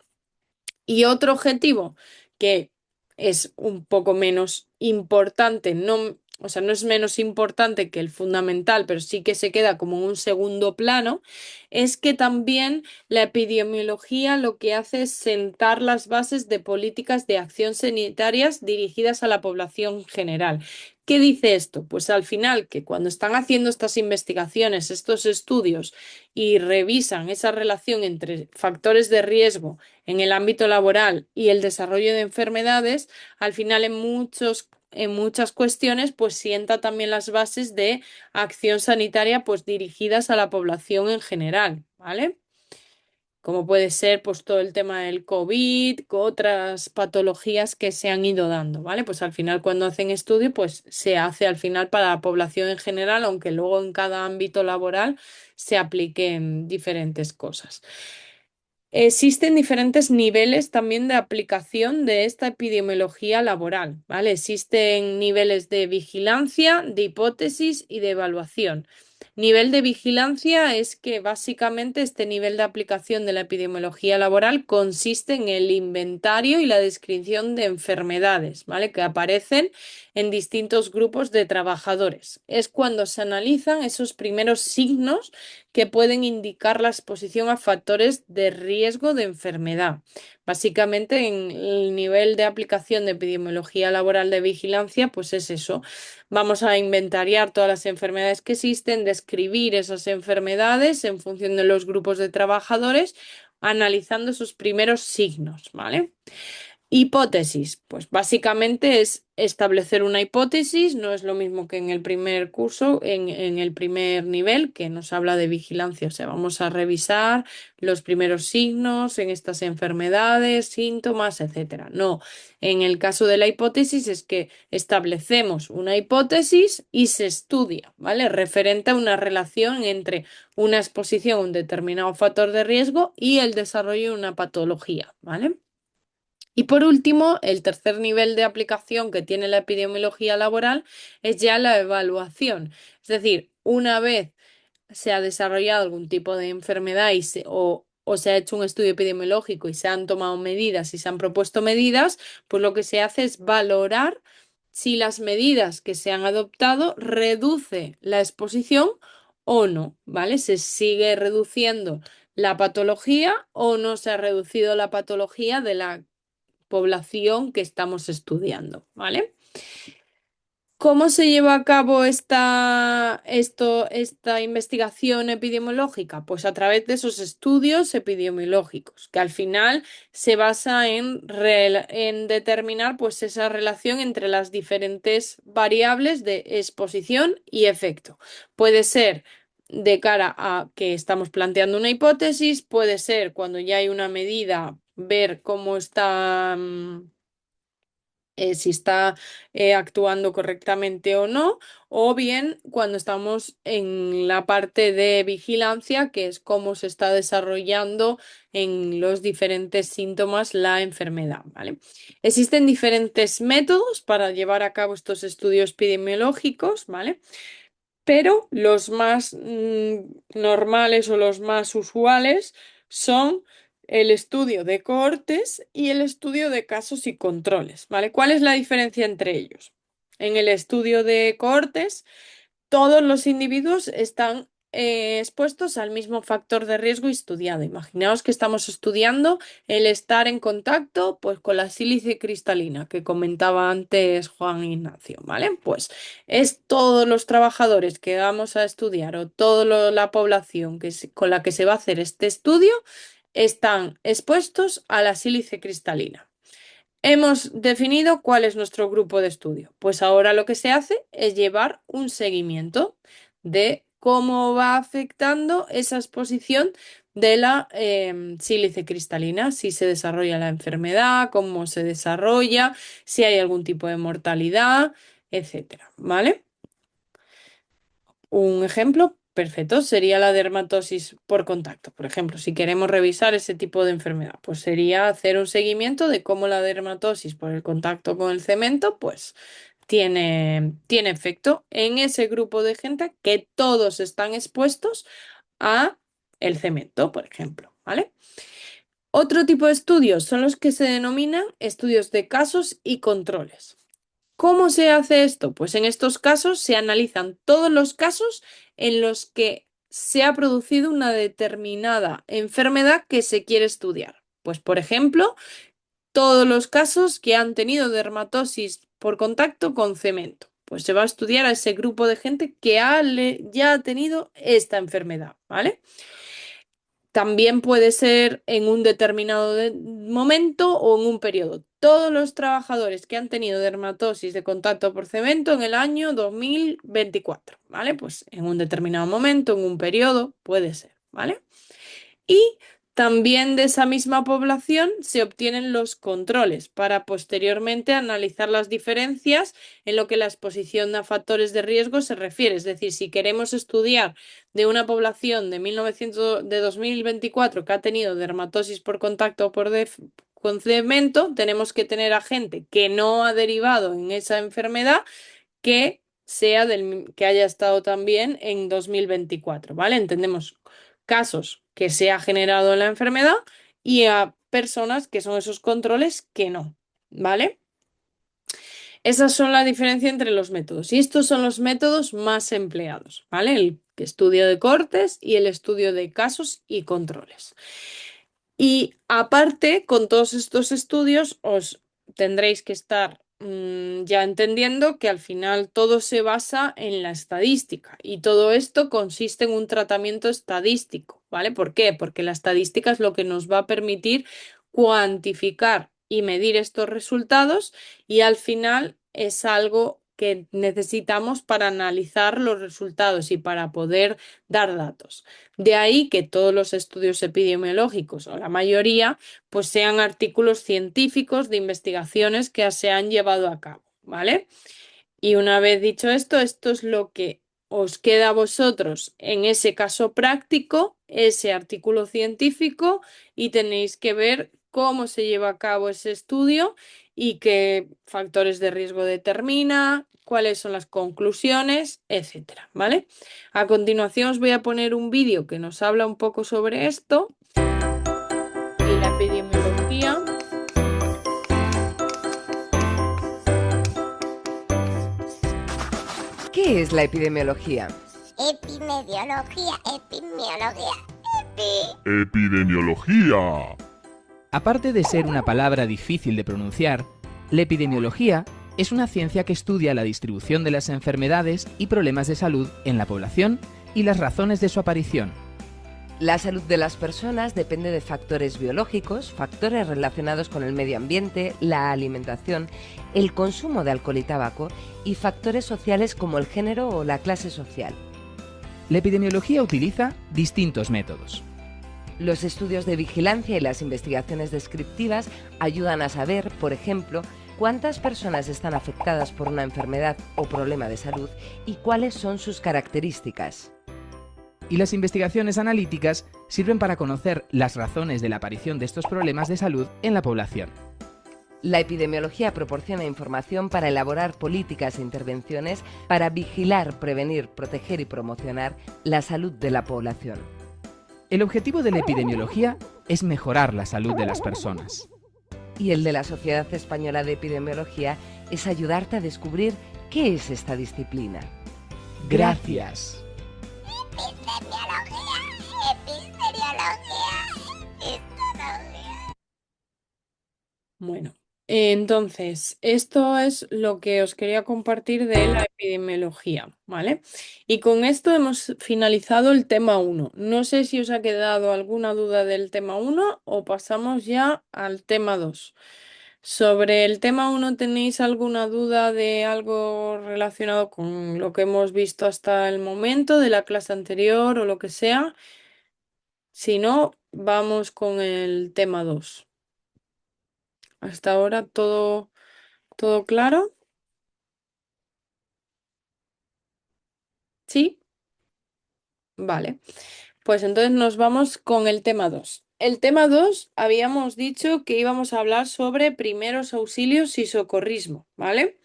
Y otro objetivo que es un poco menos importante, no, o sea, no es menos importante que el fundamental, pero sí que se queda como en un segundo plano, es que también la epidemiología lo que hace es sentar las bases de políticas de acción sanitarias dirigidas a la población general. ¿Qué dice esto? Pues al final que cuando están haciendo estas investigaciones, estos estudios y revisan esa relación entre factores de riesgo en el ámbito laboral y el desarrollo de enfermedades, al final en muchas cuestiones, pues sienta también las bases de acción sanitaria, pues dirigidas a la población en general, ¿vale? Como puede ser pues todo el tema del COVID, con otras patologías que se han ido dando, ¿vale? Pues al final cuando hacen estudio, pues se hace al final para la población en general, aunque luego en cada ámbito laboral se apliquen diferentes cosas. Existen diferentes niveles también de aplicación de esta epidemiología laboral, ¿vale? Existen niveles de vigilancia, de hipótesis y de evaluación. Nivel de vigilancia es que básicamente este nivel de aplicación de la epidemiología laboral consiste en el inventario y la descripción de enfermedades, ¿vale? Que aparecen en distintos grupos de trabajadores. Es cuando se analizan esos primeros signos que pueden indicar la exposición a factores de riesgo de enfermedad. Básicamente, en el nivel de aplicación de epidemiología laboral de vigilancia, pues es eso. Vamos a inventariar todas las enfermedades que existen, describir esas enfermedades en función de los grupos de trabajadores, analizando sus primeros signos, ¿vale? Hipótesis, pues básicamente es establecer una hipótesis, no es lo mismo que en el primer curso, en el primer nivel, que nos habla de vigilancia, o sea, vamos a revisar los primeros signos en estas enfermedades, síntomas, etcétera. No, en el caso de la hipótesis es que establecemos una hipótesis y se estudia, ¿vale? Referente a una relación entre una exposición a un determinado factor de riesgo y el desarrollo de una patología, ¿vale? Y por último, el tercer nivel de aplicación que tiene la epidemiología laboral es ya la evaluación. Es decir, una vez se ha desarrollado algún tipo de enfermedad o se ha hecho un estudio epidemiológico y se han tomado medidas y se han propuesto medidas, pues lo que se hace es valorar si las medidas que se han adoptado reduce la exposición o no, ¿vale? Se sigue reduciendo la patología o no se ha reducido la patología de la población que estamos estudiando, ¿vale? ¿Cómo se lleva a cabo esta investigación epidemiológica? Pues a través de esos estudios epidemiológicos, que al final se basa en determinar pues, esa relación entre las diferentes variables de exposición y efecto. Puede ser de cara a que estamos planteando una hipótesis, puede ser cuando ya hay una medida, ver cómo está. Si está actuando correctamente o no, o bien cuando estamos en la parte de vigilancia, que es cómo se está desarrollando en los diferentes síntomas la enfermedad, ¿vale? Existen diferentes métodos para llevar a cabo estos estudios epidemiológicos, ¿vale? Pero los más normales o los más usuales son el estudio de cohortes y el estudio de casos y controles, ¿vale? ¿Cuál es la diferencia entre ellos? En el estudio de cohortes, todos los individuos están expuestos al mismo factor de riesgo estudiado. Imaginaos que estamos estudiando el estar en contacto pues, con la sílice cristalina que comentaba antes Juan Ignacio, ¿vale? Pues es todos los trabajadores que vamos a estudiar o toda la población con la que se va a hacer este estudio están expuestos a la sílice cristalina. Hemos definido cuál es nuestro grupo de estudio. Pues ahora lo que se hace es llevar un seguimiento de cómo va afectando esa exposición de la sílice cristalina, si se desarrolla la enfermedad, cómo se desarrolla, si hay algún tipo de mortalidad, etcétera, ¿vale? Un ejemplo perfecto sería la dermatosis por contacto. Por ejemplo, si queremos revisar ese tipo de enfermedad, pues sería hacer un seguimiento de cómo la dermatosis por el contacto con el cemento, pues tiene efecto en ese grupo de gente que todos están expuestos a el cemento, por ejemplo, ¿vale? Otro tipo de estudios son los que se denominan estudios de casos y controles. ¿Cómo se hace esto? Pues en estos casos se analizan todos los casos en los que se ha producido una determinada enfermedad que se quiere estudiar. Pues, por ejemplo, todos los casos que han tenido dermatosis por contacto con cemento. Pues se va a estudiar a ese grupo de gente que ya ha tenido esta enfermedad, ¿vale? También puede ser en un determinado momento o en un periodo. Todos los trabajadores que han tenido dermatosis de contacto por cemento en el año 2024, ¿vale? Pues en un determinado momento, en un periodo, puede ser, ¿vale? Y también de esa misma población se obtienen los controles para posteriormente analizar las diferencias en lo que la exposición a factores de riesgo se refiere. Es decir, si queremos estudiar de una población de 2024 que ha tenido dermatosis por contacto con cemento, tenemos que tener a gente que no ha derivado en esa enfermedad que que haya estado también en 2024, ¿vale? Entendemos casos que se ha generado la enfermedad y a personas que son esos controles que no, ¿vale? Esas son la diferencia entre los métodos y estos son los métodos más empleados, ¿vale? El estudio de cortes y el estudio de casos y controles. Y aparte, con todos estos estudios, os tendréis que estar ya entendiendo que al final todo se basa en la estadística y todo esto consiste en un tratamiento estadístico, ¿vale? ¿Por qué? Porque la estadística es lo que nos va a permitir cuantificar y medir estos resultados y al final es algo que necesitamos para analizar los resultados y para poder dar datos. De ahí que todos los estudios epidemiológicos, o la mayoría, pues sean artículos científicos de investigaciones que se han llevado a cabo, ¿vale? Y una vez dicho esto, esto es lo que os queda a vosotros en ese caso práctico, ese artículo científico, y tenéis que ver cómo se lleva a cabo ese estudio y qué factores de riesgo determina, cuáles son las conclusiones, etcétera, ¿vale? A continuación os voy a poner un vídeo que nos habla un poco sobre esto y la epidemiología. ¿Qué es la epidemiología? Epidemiología. Aparte de ser una palabra difícil de pronunciar, la epidemiología es una ciencia que estudia la distribución de las enfermedades y problemas de salud en la población y las razones de su aparición. La salud de las personas depende de factores biológicos, factores relacionados con el medio ambiente, la alimentación, el consumo de alcohol y tabaco y factores sociales como el género o la clase social. La epidemiología utiliza distintos métodos. Los estudios de vigilancia y las investigaciones descriptivas ayudan a saber, por ejemplo, cuántas personas están afectadas por una enfermedad o problema de salud y cuáles son sus características. Y las investigaciones analíticas sirven para conocer las razones de la aparición de estos problemas de salud en la población. La epidemiología proporciona información para elaborar políticas e intervenciones para vigilar, prevenir, proteger y promocionar la salud de la población. El objetivo de la epidemiología es mejorar la salud de las personas. Y el de la Sociedad Española de Epidemiología es ayudarte a descubrir qué es esta disciplina. Gracias. Bueno, entonces, esto es lo que os quería compartir de la epidemiología, ¿vale? Y con esto hemos finalizado el tema 1. No sé si os ha quedado alguna duda del tema 1 o pasamos ya al tema 2. Sobre el tema 1, ¿tenéis alguna duda de algo relacionado con lo que hemos visto hasta el momento, de la clase anterior o lo que sea? Si no, vamos con el tema 2. Hasta ahora todo claro. ¿Sí? Vale. Pues entonces nos vamos con el tema 2. El tema 2 habíamos dicho que íbamos a hablar sobre primeros auxilios y socorrismo, ¿vale?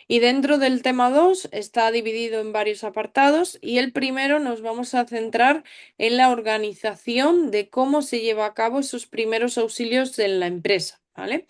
Y dentro del tema 2 está dividido en varios apartados y el primero nos vamos a centrar en la organización de cómo se lleva a cabo esos primeros auxilios en la empresa, ¿vale?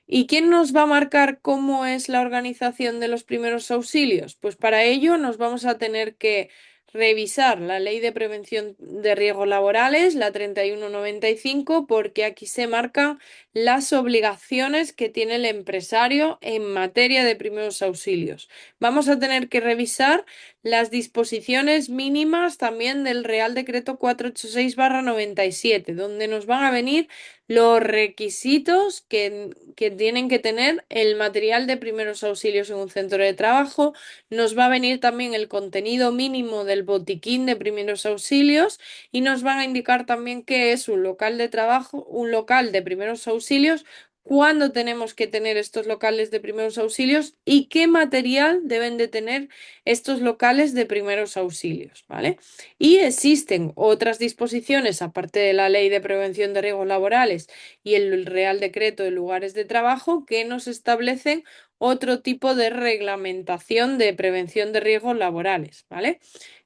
¿Y quién nos va a marcar cómo es la organización de los primeros auxilios? Pues para ello nos vamos a tener que revisar la Ley de Prevención de Riesgos Laborales, la 3195, porque aquí se marcan las obligaciones que tiene el empresario en materia de primeros auxilios. Vamos a tener que revisar las disposiciones mínimas también del Real Decreto 486/97, donde nos van a venir los requisitos que tienen que tener el material de primeros auxilios en un centro de trabajo. Nos va a venir también el contenido mínimo del botiquín de primeros auxilios y nos van a indicar también qué es un local de trabajo, un local de primeros auxilios, cuándo tenemos que tener estos locales de primeros auxilios y qué material deben de tener estos locales de primeros auxilios, ¿vale? Y existen otras disposiciones, aparte de la Ley de Prevención de Riesgos Laborales y el Real Decreto de Lugares de Trabajo, que nos establecen otro tipo de reglamentación de prevención de riesgos laborales, ¿vale?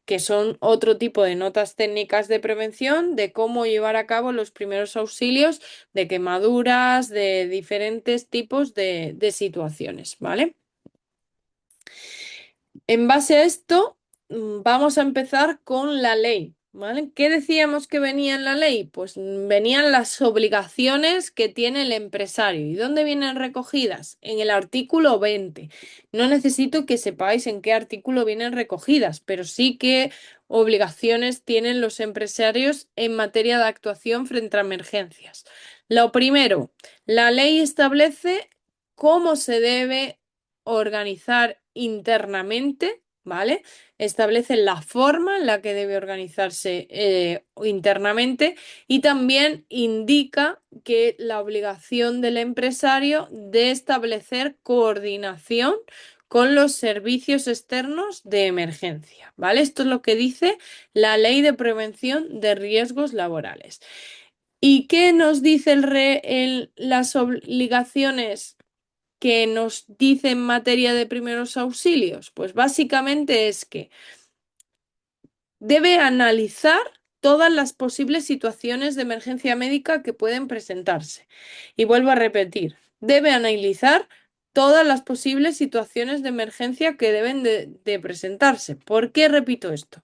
Que son otro tipo de notas técnicas de prevención de cómo llevar a cabo los primeros auxilios de quemaduras, de diferentes tipos de situaciones, ¿vale? En base a esto, vamos a empezar con la ley, ¿vale? ¿Qué decíamos que venía en la ley? Pues venían las obligaciones que tiene el empresario. ¿Y dónde vienen recogidas? En el artículo 20. No necesito que sepáis en qué artículo vienen recogidas, pero sí qué obligaciones tienen los empresarios en materia de actuación frente a emergencias. Lo primero, la ley establece cómo se debe organizar internamente, ¿vale? Establece la forma en la que debe organizarse internamente y también indica que la obligación del empresario de establecer coordinación con los servicios externos de emergencia, ¿vale? Esto es lo que dice la Ley de Prevención de Riesgos Laborales. ¿Y qué nos dice las obligaciones que nos dice en materia de primeros auxilios? Pues básicamente es que debe analizar todas las posibles situaciones de emergencia médica que pueden presentarse. Y vuelvo a repetir, debe analizar todas las posibles situaciones de emergencia que deben de presentarse. ¿Por qué repito esto?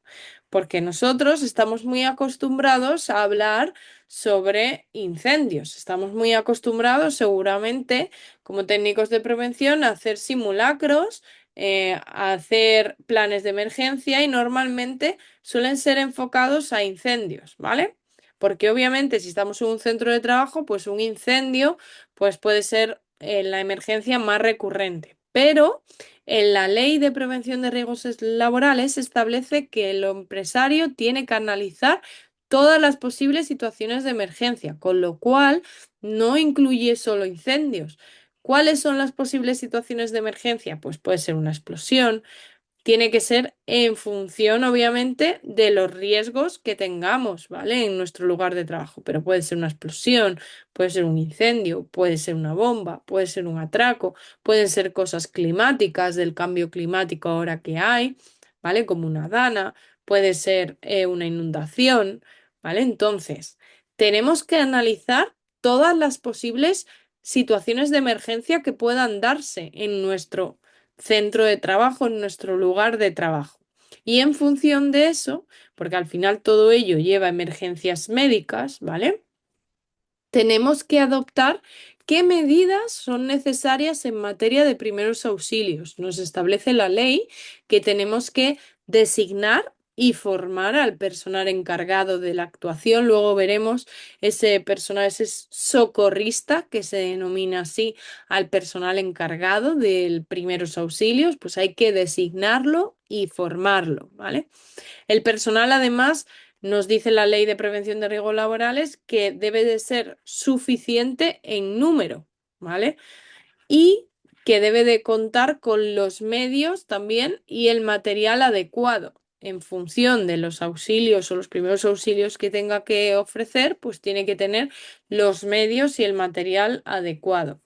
Porque nosotros estamos muy acostumbrados a hablar sobre incendios. Estamos muy acostumbrados seguramente como técnicos de prevención a hacer simulacros, a hacer planes de emergencia y normalmente suelen ser enfocados a incendios, ¿vale? Porque obviamente si estamos en un centro de trabajo, pues un incendio pues puede ser la emergencia más recurrente. Pero en la Ley de Prevención de Riesgos Laborales se establece que el empresario tiene que analizar todas las posibles situaciones de emergencia, con lo cual no incluye solo incendios. ¿Cuáles son las posibles situaciones de emergencia? Pues puede ser una explosión, tiene que ser en función, obviamente, de los riesgos que tengamos, ¿vale? En nuestro lugar de trabajo. Pero puede ser una explosión, puede ser un incendio, puede ser una bomba, puede ser un atraco, pueden ser cosas climáticas, del cambio climático ahora que hay, ¿vale? Como una dana, puede ser una inundación, ¿vale? Entonces, tenemos que analizar todas las posibles situaciones de emergencia que puedan darse en nuestro centro de trabajo, en nuestro lugar de trabajo. Y en función de eso, porque al final todo ello lleva a emergencias médicas, ¿vale? Tenemos que adoptar qué medidas son necesarias en materia de primeros auxilios. Nos establece la ley que tenemos que designar y formar al personal encargado de la actuación. Luego veremos ese personal, ese socorrista que se denomina así al personal encargado de primeros auxilios, pues hay que designarlo y formarlo, ¿vale? El personal, además, nos dice la Ley de Prevención de Riesgos Laborales que debe de ser suficiente en número, ¿vale? Y que debe de contar con los medios también y el material adecuado. En función de los auxilios o los primeros auxilios que tenga que ofrecer, pues tiene que tener los medios y el material adecuado.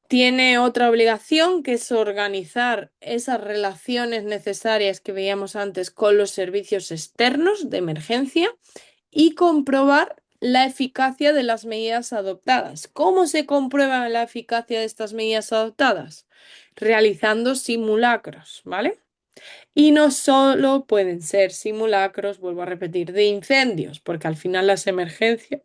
Tiene otra obligación que es organizar esas relaciones necesarias que veíamos antes con los servicios externos de emergencia y comprobar la eficacia de las medidas adoptadas. ¿Cómo se comprueba la eficacia de estas medidas adoptadas? Realizando simulacros, ¿vale? Y no solo pueden ser simulacros, vuelvo a repetir, de incendios, porque al final las emergencias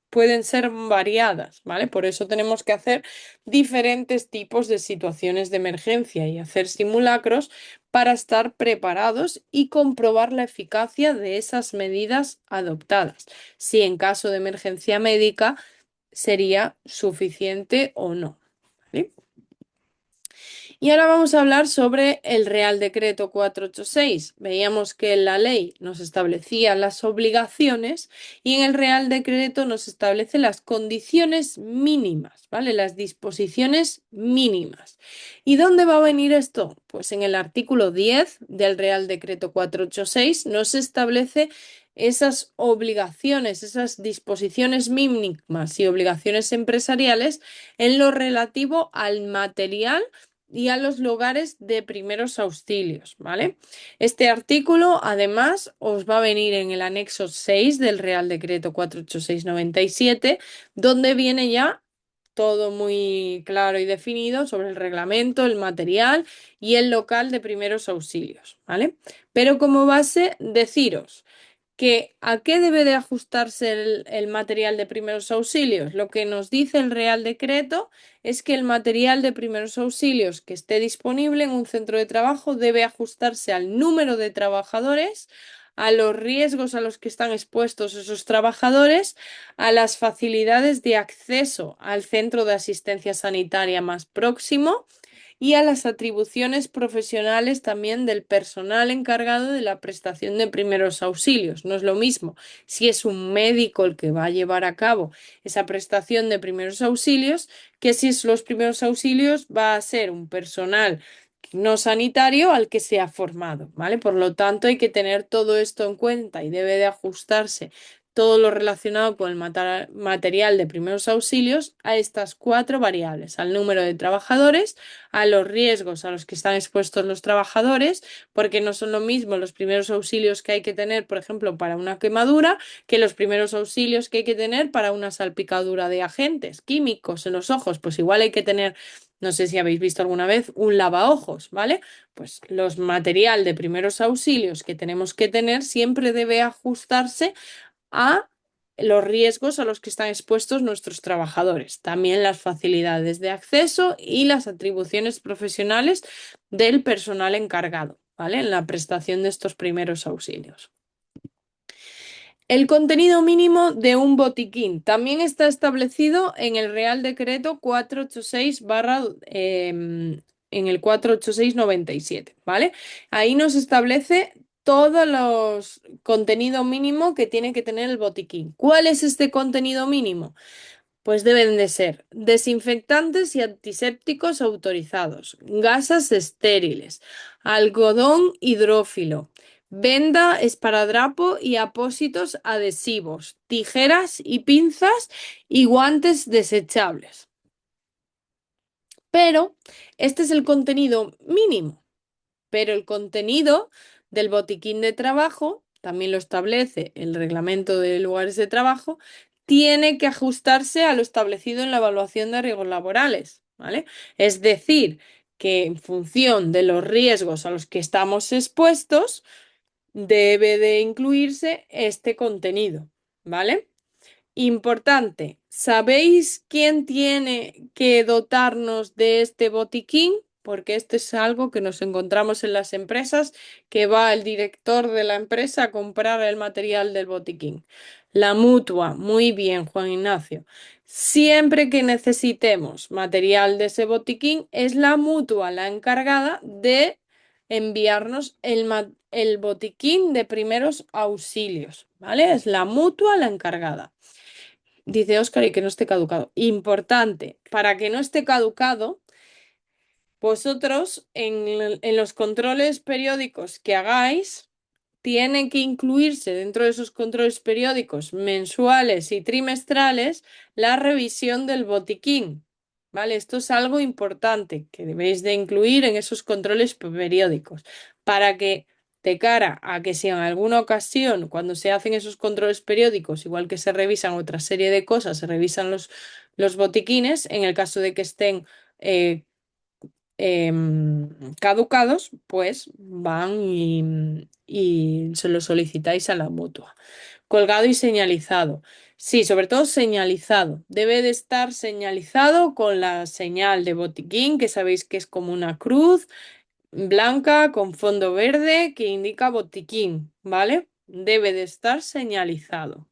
pueden ser variadas, ¿vale? Por eso tenemos que hacer diferentes tipos de situaciones de emergencia y hacer simulacros para estar preparados y comprobar la eficacia de esas medidas adoptadas. Si en caso de emergencia médica sería suficiente o no, ¿vale? Y ahora vamos a hablar sobre el Real Decreto 486. Veíamos que en la ley nos establecía las obligaciones y en el Real Decreto nos establece las condiciones mínimas, ¿vale? Las disposiciones mínimas. ¿Y dónde va a venir esto? Pues en el artículo 10 del Real Decreto 486 nos establece esas obligaciones, esas disposiciones mínimas y obligaciones empresariales en lo relativo al material y a los lugares de primeros auxilios, ¿vale? Este artículo, además, os va a venir en el anexo 6 del Real Decreto 486/97, donde viene ya todo muy claro y definido sobre el reglamento, el material y el local de primeros auxilios, ¿vale? Pero como base, deciros que ¿a qué debe de ajustarse el material de primeros auxilios? Lo que nos dice el Real Decreto es que el material de primeros auxilios que esté disponible en un centro de trabajo debe ajustarse al número de trabajadores, a los riesgos a los que están expuestos esos trabajadores, a las facilidades de acceso al centro de asistencia sanitaria más próximo y a las atribuciones profesionales también del personal encargado de la prestación de primeros auxilios. No es lo mismo si es un médico el que va a llevar a cabo esa prestación de primeros auxilios que si es los primeros auxilios va a ser un personal no sanitario al que se ha formado, ¿vale? Por lo tanto, hay que tener todo esto en cuenta y debe de ajustarse todo lo relacionado con el material de primeros auxilios a estas cuatro variables, al número de trabajadores, a los riesgos a los que están expuestos los trabajadores, porque no son lo mismo los primeros auxilios que hay que tener, por ejemplo, para una quemadura, que los primeros auxilios que hay que tener para una salpicadura de agentes químicos en los ojos. Pues igual hay que tener, no sé si habéis visto alguna vez, un lavaojos, ¿vale? Pues los material de primeros auxilios que tenemos que tener siempre debe ajustarse a los riesgos a los que están expuestos nuestros trabajadores, también las facilidades de acceso y las atribuciones profesionales del personal encargado, ¿vale? En la prestación de estos primeros auxilios. El contenido mínimo de un botiquín también está establecido en el Real Decreto 486 en el 486/97, ¿vale? Ahí nos establece todos los contenido mínimo que tiene que tener el botiquín. ¿Cuál es este contenido mínimo? Pues deben de ser desinfectantes y antisépticos autorizados, gasas estériles, algodón hidrófilo, venda, esparadrapo y apósitos adhesivos, tijeras y pinzas y guantes desechables. Pero este es el contenido mínimo, pero el contenido del botiquín de trabajo, también lo establece el reglamento de lugares de trabajo, tiene que ajustarse a lo establecido en la evaluación de riesgos laborales, ¿vale? Es decir, que en función de los riesgos a los que estamos expuestos, debe de incluirse este contenido, ¿vale? Importante, ¿sabéis quién tiene que dotarnos de este botiquín? Porque esto es algo que nos encontramos en las empresas, que va el director de la empresa a comprar el material del botiquín. La mutua, muy bien, Juan Ignacio. Siempre que necesitemos material de ese botiquín, es la mutua la encargada de enviarnos el botiquín de primeros auxilios, ¿vale? Es la mutua la encargada. Dice Óscar, y que no esté caducado. Importante, para que no esté caducado, vosotros en los controles periódicos que hagáis, tienen que incluirse dentro de esos controles periódicos mensuales y trimestrales la revisión del botiquín. ¿Vale? Esto es algo importante que debéis de incluir en esos controles periódicos para que de cara a que si en alguna ocasión, cuando se hacen esos controles periódicos, igual que se revisan otra serie de cosas, se revisan los botiquines, en el caso de que estén eh, caducados, pues van y se lo solicitáis a la mutua. Colgado y señalizado. Sí, sobre todo señalizado. Debe de estar señalizado con la señal de botiquín, que sabéis que es como una cruz blanca con fondo verde que indica botiquín, ¿vale? Debe de estar señalizado.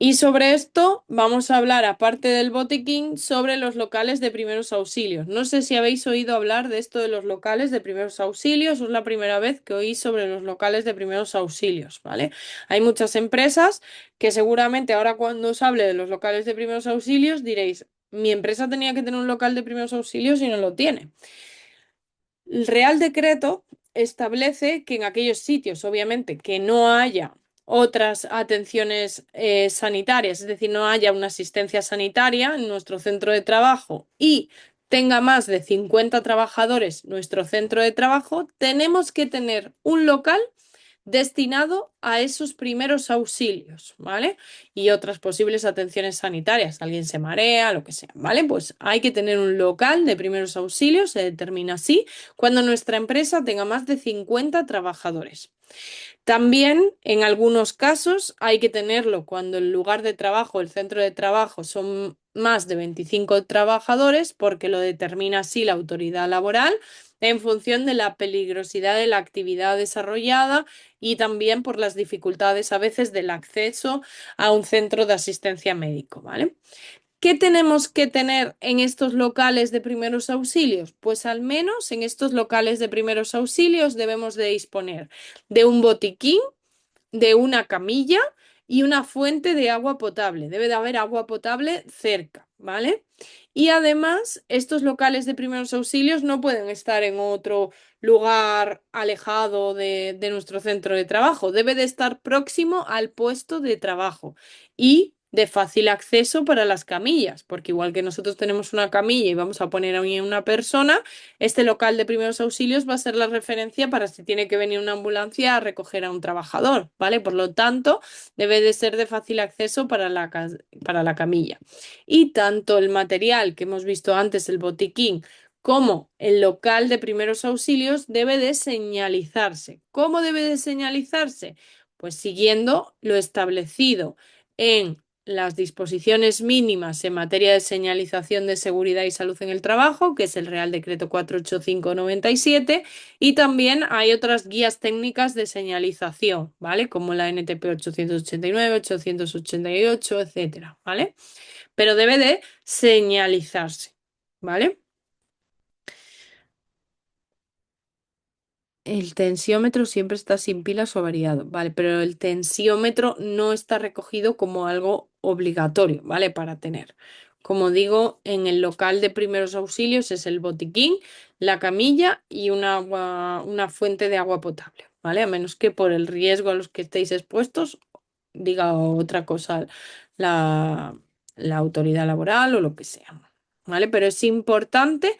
Y sobre esto vamos a hablar, aparte del botiquín, sobre los locales de primeros auxilios. No sé si habéis oído hablar de esto de los locales de primeros auxilios, o es la primera vez que oís sobre los locales de primeros auxilios, ¿vale? Hay muchas empresas que seguramente ahora cuando os hable de los locales de primeros auxilios diréis, mi empresa tenía que tener un local de primeros auxilios y no lo tiene. El Real Decreto establece que en aquellos sitios, obviamente, que no haya otras atenciones sanitarias, es decir, no haya una asistencia sanitaria en nuestro centro de trabajo y tenga más de 50 trabajadores nuestro centro de trabajo, tenemos que tener un local destinado a esos primeros auxilios, ¿vale? Y otras posibles atenciones sanitarias, alguien se marea, lo que sea, ¿vale? Pues hay que tener un local de primeros auxilios, se determina así, cuando nuestra empresa tenga más de 50 trabajadores. También, en algunos casos, hay que tenerlo cuando el lugar de trabajo, el centro de trabajo, son más de 25 trabajadores, porque lo determina así la autoridad laboral en función de la peligrosidad de la actividad desarrollada y también por las dificultades a veces del acceso a un centro de asistencia médico, ¿vale? ¿Qué tenemos que tener en estos locales de primeros auxilios? Pues al menos en estos locales de primeros auxilios debemos de disponer de un botiquín, de una camilla y una fuente de agua potable. Debe de haber agua potable cerca, ¿vale? Y además, estos locales de primeros auxilios no pueden estar en otro lugar alejado de nuestro centro de trabajo. Debe de estar próximo al puesto de trabajo y de fácil acceso para las camillas, porque igual que nosotros tenemos una camilla y vamos a poner ahí una persona, este local de primeros auxilios va a ser la referencia para si tiene que venir una ambulancia a recoger a un trabajador, ¿vale? Por lo tanto, debe de ser de fácil acceso para para la camilla. Y tanto el material que hemos visto antes, el botiquín, como el local de primeros auxilios debe de señalizarse. ¿Cómo debe de señalizarse? Pues siguiendo lo establecido en las disposiciones mínimas en materia de señalización de seguridad y salud en el trabajo, que es el Real Decreto 485/97, y también hay otras guías técnicas de señalización, ¿vale? Como la NTP 889, 888, etcétera, ¿vale? Pero debe de señalizarse, ¿vale? El tensiómetro siempre está sin pilas o variado, ¿vale? Pero el tensiómetro no está recogido como algo obligatorio, ¿vale? Para tener. Como digo, en el local de primeros auxilios es el botiquín, la camilla y una fuente de agua potable, ¿vale? A menos que por el riesgo a los que estéis expuestos diga otra cosa la, la autoridad laboral o lo que sea, ¿vale? Pero es importante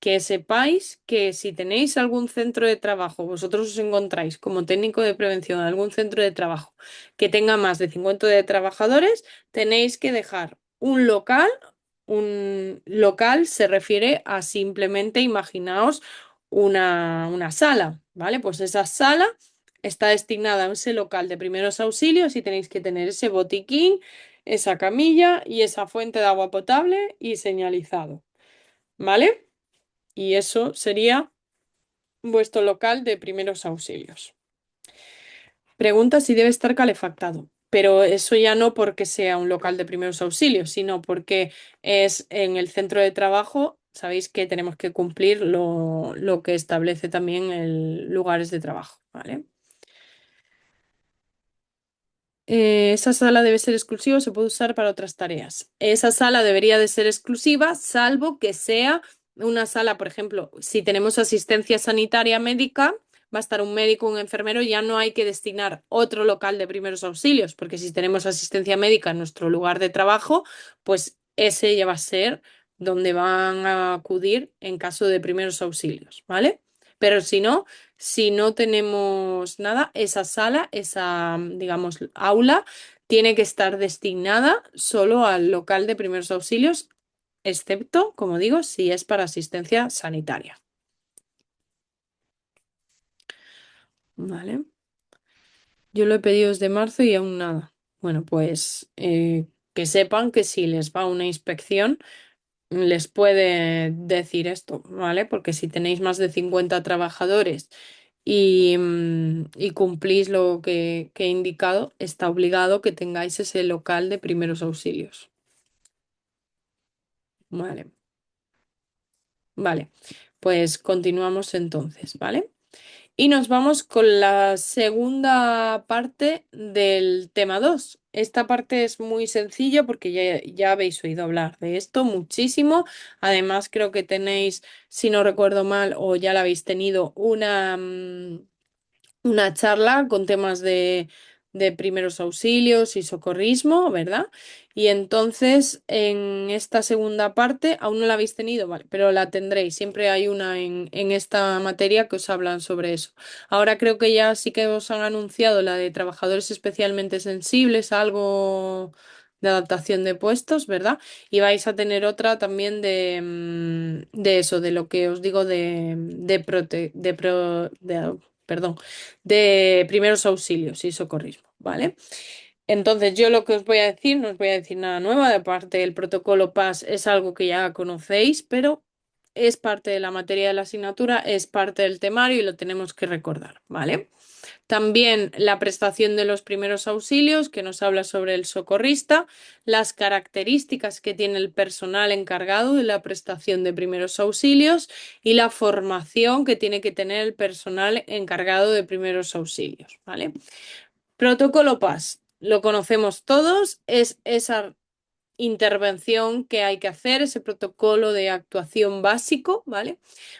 que sepáis que si tenéis algún centro de trabajo, vosotros os encontráis como técnico de prevención en algún centro de trabajo que tenga más de 50 de trabajadores, tenéis que dejar un local. Un local se refiere a simplemente, imaginaos, una sala, ¿vale? Pues esa sala está destinada a ese local de primeros auxilios y tenéis que tener ese botiquín, esa camilla y esa fuente de agua potable y señalizado, ¿vale? Y eso sería vuestro local de primeros auxilios. Pregunta si debe estar calefactado, pero eso ya no porque sea un local de primeros auxilios, sino porque es en el centro de trabajo. Sabéis que tenemos que cumplir lo que establece también el lugares de trabajo, ¿vale? Esa sala debe ser exclusiva o se puede usar para otras tareas. Esa sala debería de ser exclusiva, salvo que sea una sala, por ejemplo, si tenemos asistencia sanitaria médica, va a estar un médico, un enfermero, ya no hay que destinar otro local de primeros auxilios, porque si tenemos asistencia médica en nuestro lugar de trabajo, pues ese ya va a ser donde van a acudir en caso de primeros auxilios, ¿vale? Pero si no tenemos nada, esa sala, esa, digamos, aula, tiene que estar destinada solo al local de primeros auxilios, excepto, como digo, si es para asistencia sanitaria. ¿Vale? Yo lo he pedido desde marzo y aún nada. Bueno, pues que sepan que si les va una inspección, les puede decir esto, ¿vale? Porque si tenéis más de 50 trabajadores y cumplís lo que he indicado, está obligado que tengáis ese local de primeros auxilios. Vale, vale. Pues continuamos entonces, ¿vale? Y nos vamos con la segunda parte del tema 2. Esta parte es muy sencilla porque ya habéis oído hablar de esto muchísimo. Además, creo que tenéis, si no recuerdo mal, o ya la habéis tenido, una charla con temas de primeros auxilios y socorrismo, ¿verdad? Y entonces en esta segunda parte, aún no la habéis tenido, vale, pero la tendréis. Siempre hay una en esta materia que os hablan sobre eso. Ahora creo que ya sí que os han anunciado la de trabajadores especialmente sensibles, algo de adaptación de puestos, ¿verdad? Y vais a tener otra también de eso, de lo que os digo perdón, de primeros auxilios y socorrismo, ¿vale? Entonces, yo lo que os voy a decir, no os voy a decir nada nuevo, aparte del protocolo PAS es algo que ya conocéis, pero es parte de la materia de la asignatura, es parte del temario y lo tenemos que recordar, ¿vale? También la prestación de los primeros auxilios, que nos habla sobre el socorrista, las características que tiene el personal encargado de la prestación de primeros auxilios y la formación que tiene que tener el personal encargado de primeros auxilios, ¿vale? Protocolo PAS, lo conocemos todos, es esa intervención que hay que hacer, ese protocolo de actuación básico, ¿vale?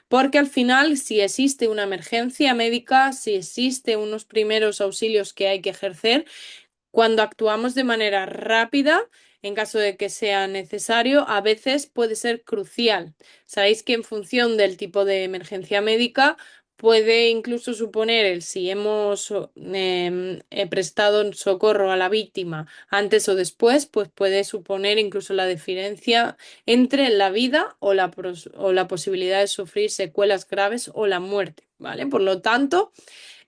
Porque al final, si existe una emergencia médica, si existe unos primeros auxilios que hay que ejercer, cuando actuamos de manera rápida, en caso de que sea necesario, a veces puede ser crucial. Sabéis que en función del tipo de emergencia médica puede incluso suponer el si hemos prestado socorro a la víctima antes o después, pues puede suponer incluso la diferencia entre la vida o la posibilidad de sufrir secuelas graves o la muerte, ¿vale? Por lo tanto,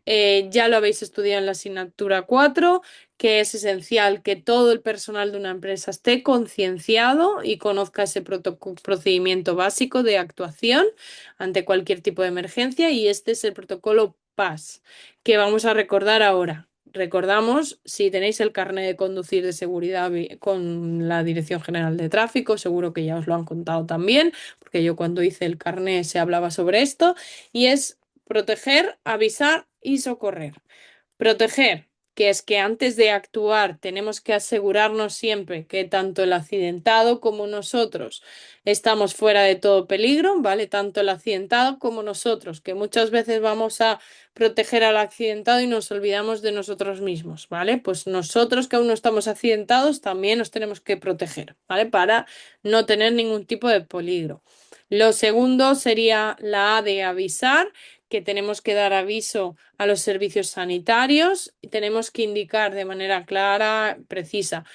ya lo habéis estudiado en la asignatura 4, que es esencial que todo el personal de una empresa esté concienciado y conozca ese procedimiento básico de actuación ante cualquier tipo de emergencia y este es el protocolo PAS, que vamos a recordar ahora. Recordamos, si tenéis el carnet de conducir de seguridad con la Dirección General de Tráfico, seguro que ya os lo han contado también, porque yo cuando hice el carnet se hablaba sobre esto, y es proteger, avisar y socorrer. Proteger, que es que antes de actuar tenemos que asegurarnos siempre que tanto el accidentado como nosotros estamos fuera de todo peligro, ¿vale? Tanto el accidentado como nosotros, que muchas veces vamos a proteger al accidentado y nos olvidamos de nosotros mismos, ¿vale? Pues nosotros que aún no estamos accidentados también nos tenemos que proteger, ¿vale? Para no tener ningún tipo de peligro. Lo segundo sería la A de avisar, que tenemos que dar aviso a los servicios sanitarios y tenemos que indicar de manera clara, precisa,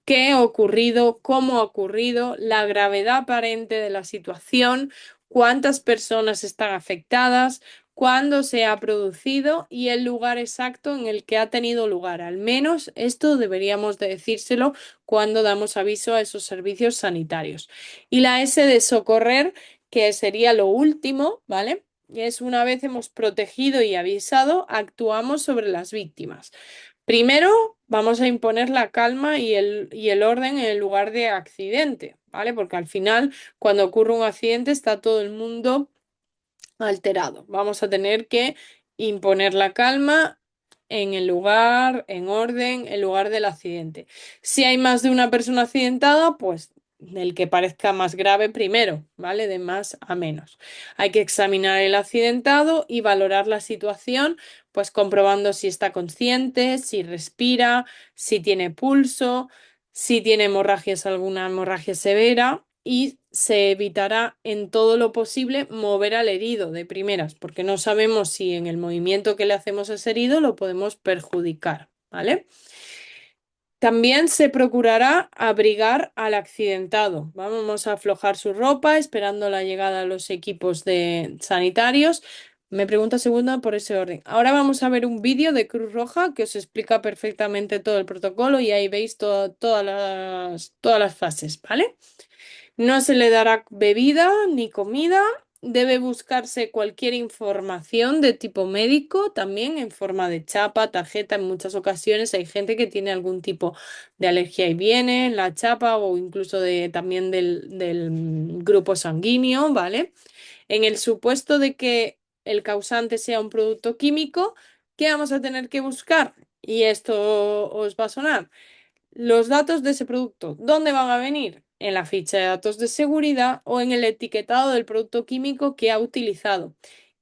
qué ha ocurrido, cómo ha ocurrido, la gravedad aparente de la situación, cuántas personas están afectadas, cuándo se ha producido y el lugar exacto en el que ha tenido lugar. Al menos esto deberíamos de decírselo cuando damos aviso a esos servicios sanitarios. Y la S de socorrer, que sería lo último, ¿vale? Es una vez hemos protegido y avisado, actuamos sobre las víctimas. Primero, vamos a imponer la calma y el orden en el lugar de accidente, ¿vale? Porque al final, cuando ocurre un accidente, está todo el mundo alterado. Vamos a tener que imponer la calma en el lugar, en orden, en lugar del accidente. Si hay más de una persona accidentada, pues el que parezca más grave primero, ¿vale? De más a menos. Hay que examinar el accidentado y valorar la situación, pues comprobando si está consciente, si respira, si tiene pulso, si tiene hemorragias, alguna hemorragia severa y se evitará en todo lo posible mover al herido de primeras, porque no sabemos si en el movimiento que le hacemos a ese herido lo podemos perjudicar, ¿vale? También se procurará abrigar al accidentado. Vamos a aflojar su ropa esperando la llegada de los equipos de sanitarios. Me pregunta segunda por ese orden. Ahora vamos a ver un vídeo de Cruz Roja que os explica perfectamente todo el protocolo y ahí veis todas las fases, ¿vale? No se le dará bebida ni comida. Debe buscarse cualquier información de tipo médico, también en forma de chapa, tarjeta. En muchas ocasiones hay gente que tiene algún tipo de alergia y viene en la chapa o incluso también del grupo sanguíneo, ¿vale? En el supuesto de que el causante sea un producto químico, ¿qué vamos a tener que buscar? Y esto os va a sonar. Los datos de ese producto, ¿dónde van a venir? En la ficha de datos de seguridad o en el etiquetado del producto químico que ha utilizado.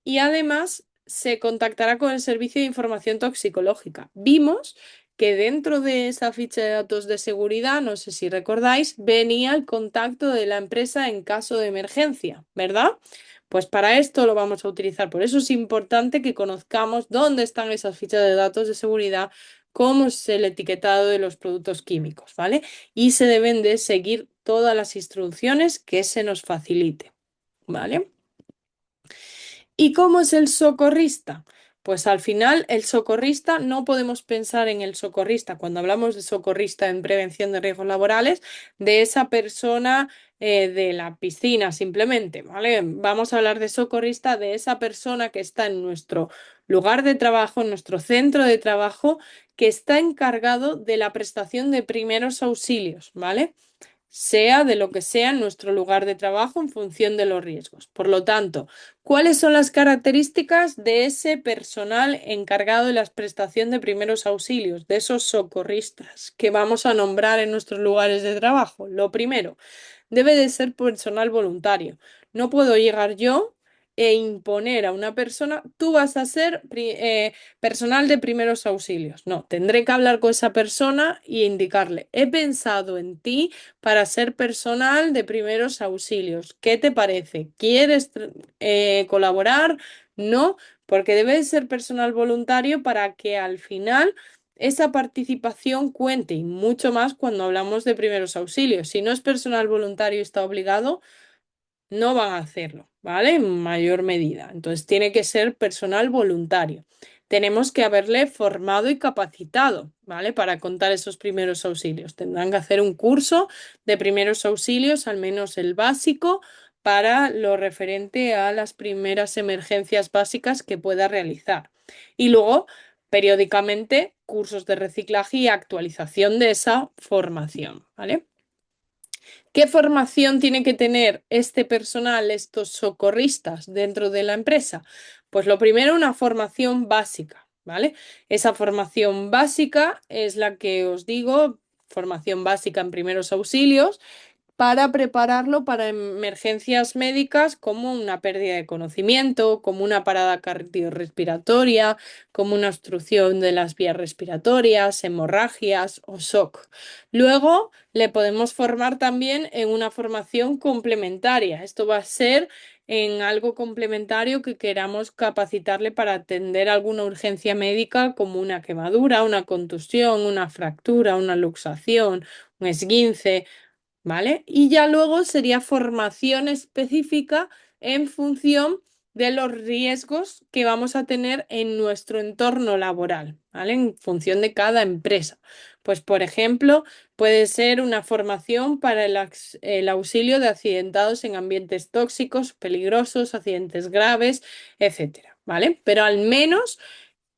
Y además se contactará con el Servicio de Información Toxicológica. Vimos que dentro de esa ficha de datos de seguridad, no sé si recordáis, venía el contacto de la empresa en caso de emergencia, ¿verdad? Pues para esto lo vamos a utilizar. Por eso es importante que conozcamos dónde están esas fichas de datos de seguridad, cómo es el etiquetado de los productos químicos, ¿vale? Y se deben de seguir todas las instrucciones que se nos facilite, ¿vale? ¿Y cómo es el socorrista? Pues al final el socorrista no podemos pensar en el socorrista cuando hablamos de socorrista en prevención de riesgos laborales, de esa persona de la piscina simplemente, ¿vale? Vamos a hablar de socorrista de esa persona que está en nuestro lugar de trabajo, en nuestro centro de trabajo, que está encargado de la prestación de primeros auxilios, ¿vale? Sea de lo que sea en nuestro lugar de trabajo en función de los riesgos. Por lo tanto, ¿cuáles son las características de ese personal encargado de la prestación de primeros auxilios, de esos socorristas que vamos a nombrar en nuestros lugares de trabajo? Lo primero, debe de ser personal voluntario. No puedo llegar yo e imponer a una persona, tú vas a ser personal de primeros auxilios. No, tendré que hablar con esa persona y indicarle, he pensado en ti para ser personal de primeros auxilios. ¿Qué te parece? ¿Quieres colaborar? No, porque debe de ser personal voluntario para que al final esa participación cuente y mucho más cuando hablamos de primeros auxilios. Si no es personal voluntario y está obligado, no van a hacerlo, ¿vale? En mayor medida. Entonces tiene que ser personal voluntario. Tenemos que haberle formado y capacitado, ¿vale? Para contar esos primeros auxilios. Tendrán que hacer un curso de primeros auxilios, al menos el básico, para lo referente a las primeras emergencias básicas que pueda realizar. Y luego, periódicamente, cursos de reciclaje y actualización de esa formación, ¿vale? ¿Qué formación tiene que tener este personal, estos socorristas dentro de la empresa? Pues lo primero, una formación básica, ¿vale? Esa formación básica es la que os digo, formación básica en primeros auxilios, para prepararlo para emergencias médicas como una pérdida de conocimiento, como una parada cardiorrespiratoria, como una obstrucción de las vías respiratorias, hemorragias o shock. Luego le podemos formar también en una formación complementaria. Esto va a ser en algo complementario que queramos capacitarle para atender alguna urgencia médica como una quemadura, una contusión, una fractura, una luxación, un esguince, ¿vale? Y ya luego sería formación específica en función de los riesgos que vamos a tener en nuestro entorno laboral, ¿vale? En función de cada empresa. Pues, por ejemplo, puede ser una formación para el auxilio de accidentados en ambientes tóxicos, peligrosos, accidentes graves, etcétera, ¿vale? Pero al menos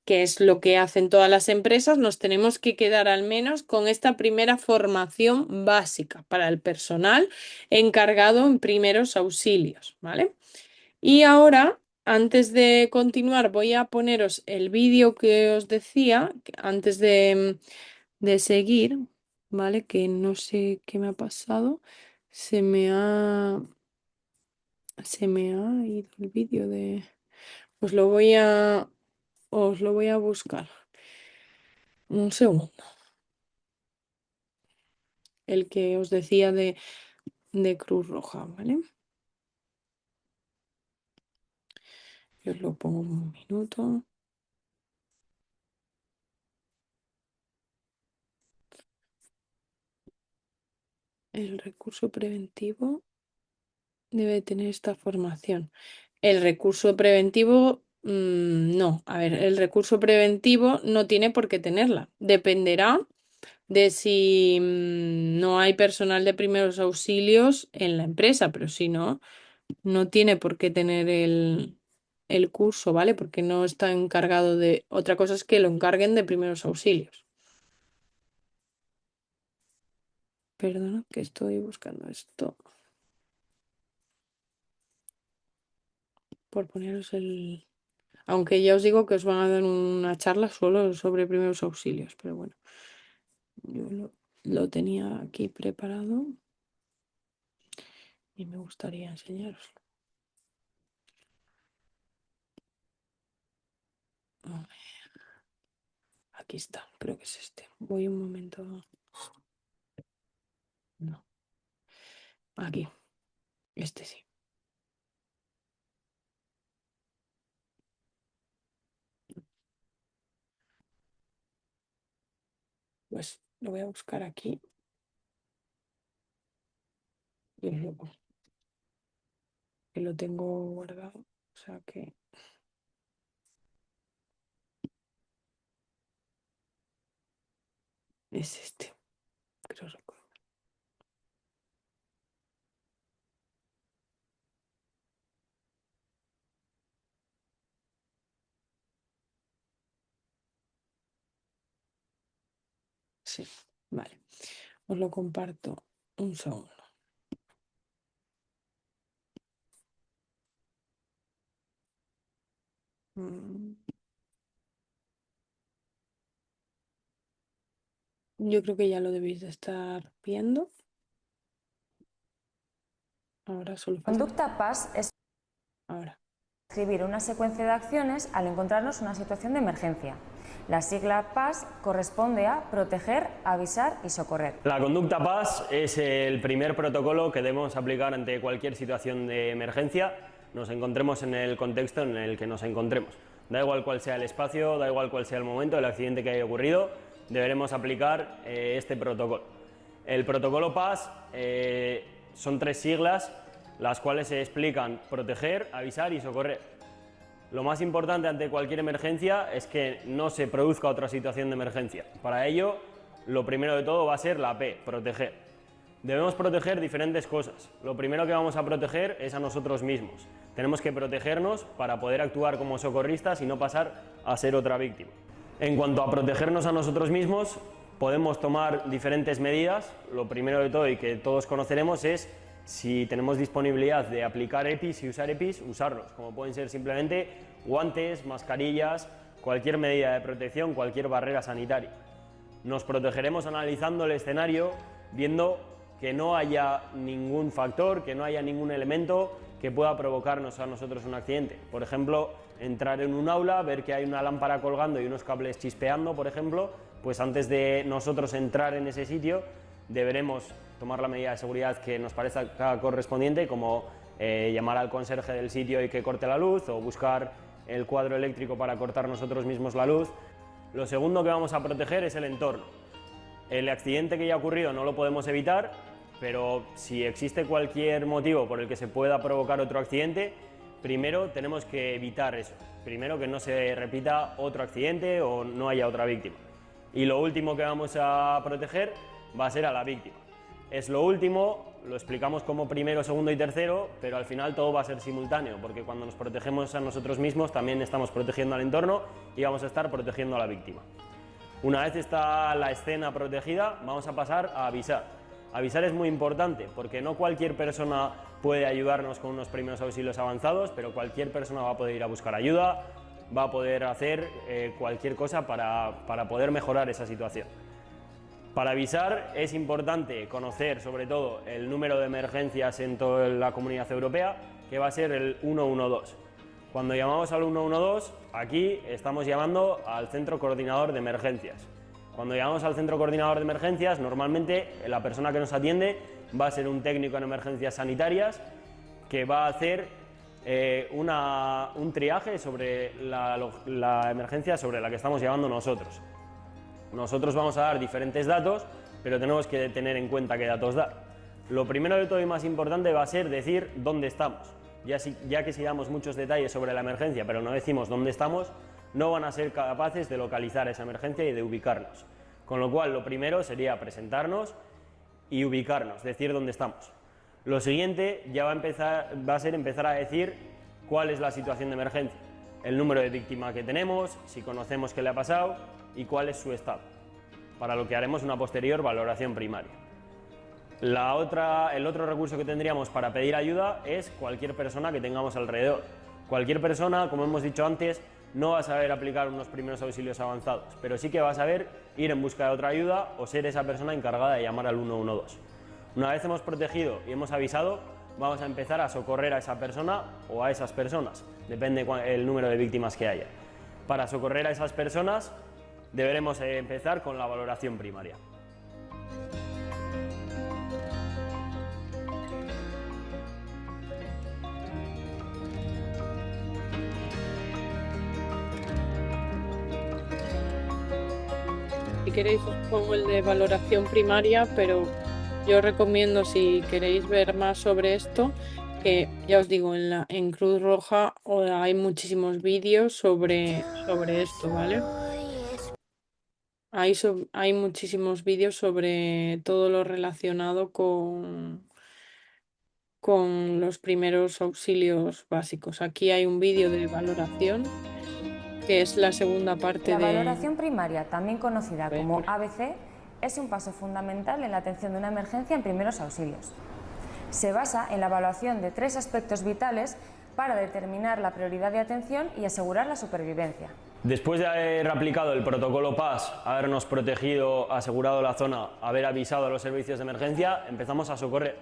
que es lo que hacen todas las empresas, nos tenemos que quedar al menos con esta primera formación básica para el personal encargado en primeros auxilios, ¿vale? Y ahora, antes de continuar, voy a poneros el vídeo que os decía, antes de seguir, ¿vale? Que no sé qué me ha pasado. Se me ha, se me ha ido el vídeo de... Os lo voy a buscar. Un segundo. El que os decía de Cruz Roja, ¿vale? Yo os lo pongo un minuto. El recurso preventivo debe tener esta formación. El recurso preventivo, no. A ver, el recurso preventivo no tiene por qué tenerla. Dependerá de si no hay personal de primeros auxilios en la empresa, pero si no, no tiene por qué tener el curso, ¿vale? Porque no está encargado de... Otra cosa es que lo encarguen de primeros auxilios. Perdona que estoy buscando esto. Por poneros el... Aunque ya os digo que os van a dar una charla solo sobre primeros auxilios, pero bueno, yo lo tenía aquí preparado y me gustaría enseñaros. Aquí está, creo que es este. Voy un momento. No. Aquí. Este sí. Pues lo voy a buscar aquí. Y os lo pongo. Que lo tengo guardado. O sea que. Es este. Creo recordar. Sí. Vale. Os lo comparto un segundo. Yo creo que ya lo debéis de estar viendo. Ahora solo falta. Conducta PAS es Ahora. escribir una secuencia de acciones al encontrarnos una situación de emergencia. La sigla PAS corresponde a proteger, avisar y socorrer. La conducta PAS es el primer protocolo que debemos aplicar ante cualquier situación de emergencia, nos encontremos en el contexto en el que nos encontremos. Da igual cuál sea el espacio, da igual cuál sea el momento, el accidente que haya ocurrido, deberemos aplicar este protocolo. El protocolo PAS son 3 siglas, las cuales se explican proteger, avisar y socorrer. Lo más importante ante cualquier emergencia es que no se produzca otra situación de emergencia. Para ello, lo primero de todo va a ser la P, proteger. Debemos proteger diferentes cosas. Lo primero que vamos a proteger es a nosotros mismos. Tenemos que protegernos para poder actuar como socorristas y no pasar a ser otra víctima. En cuanto a protegernos a nosotros mismos, podemos tomar diferentes medidas. Lo primero de todo y que todos conoceremos es si tenemos disponibilidad de aplicar EPIs y usar EPIs, usarlos, como pueden ser simplemente guantes, mascarillas, cualquier medida de protección, cualquier barrera sanitaria. Nos protegeremos analizando el escenario, viendo que no haya ningún factor, que no haya ningún elemento que pueda provocarnos a nosotros un accidente. Por ejemplo, entrar en un aula, ver que hay una lámpara colgando y unos cables chispeando, por ejemplo, pues antes de nosotros entrar en ese sitio, deberemos tomar la medida de seguridad que nos parezca correspondiente, como llamar al conserje del sitio y que corte la luz, o buscar el cuadro eléctrico para cortar nosotros mismos la luz. Lo segundo que vamos a proteger es el entorno. El accidente que ya ha ocurrido no lo podemos evitar, pero si existe cualquier motivo por el que se pueda provocar otro accidente, primero tenemos que evitar eso. Primero que no se repita otro accidente o no haya otra víctima. Y lo último que vamos a proteger va a ser a la víctima. Es lo último, lo explicamos como primero, segundo y tercero, pero al final todo va a ser simultáneo, porque cuando nos protegemos a nosotros mismos también estamos protegiendo al entorno y vamos a estar protegiendo a la víctima. Una vez está la escena protegida, vamos a pasar a avisar. Avisar es muy importante, porque no cualquier persona puede ayudarnos con unos primeros auxilios avanzados, pero cualquier persona va a poder ir a buscar ayuda, va a poder hacer cualquier cosa para poder mejorar esa situación. Para avisar es importante conocer sobre todo el número de emergencias en toda la Comunidad Europea, que va a ser el 112. Cuando llamamos al 112, aquí estamos llamando al Centro Coordinador de Emergencias. Cuando llamamos al Centro Coordinador de Emergencias, normalmente la persona que nos atiende va a ser un técnico en emergencias sanitarias que va a hacer un triaje sobre la emergencia sobre la que estamos llevando nosotros. Nosotros vamos a dar diferentes datos, pero tenemos que tener en cuenta qué datos dar. Lo primero de todo y más importante va a ser decir dónde estamos, ya que si damos muchos detalles sobre la emergencia, pero no decimos dónde estamos, no van a ser capaces de localizar esa emergencia y de ubicarnos. Con lo cual, lo primero sería presentarnos y ubicarnos, decir dónde estamos. Lo siguiente ya va a ser empezar a decir cuál es la situación de emergencia, el número de víctimas que tenemos, si conocemos qué le ha pasado y cuál es su estado, para lo que haremos una posterior valoración primaria. El otro recurso que tendríamos para pedir ayuda es cualquier persona que tengamos alrededor. Cualquier persona, como hemos dicho antes, no va a saber aplicar unos primeros auxilios avanzados, pero sí que va a saber ir en busca de otra ayuda o ser esa persona encargada de llamar al 112. Una vez hemos protegido y hemos avisado, vamos a empezar a socorrer a esa persona o a esas personas, depende el número de víctimas que haya. Para socorrer a esas personas deberemos empezar con la valoración primaria. Si queréis os pongo el de valoración primaria, pero yo recomiendo, si queréis ver más sobre esto, que ya os digo, en Cruz Roja hay muchísimos vídeos sobre esto, ¿vale? Hay muchísimos vídeos sobre todo lo relacionado con los primeros auxilios básicos. Aquí hay un vídeo de valoración, que es la segunda parte La de... valoración primaria, también conocida como ABC, es un paso fundamental en la atención de una emergencia en primeros auxilios. Se basa en la evaluación de 3 aspectos vitales para determinar la prioridad de atención y asegurar la supervivencia. Después de haber aplicado el protocolo PAS, habernos protegido, asegurado la zona, haber avisado a los servicios de emergencia, empezamos a socorrer.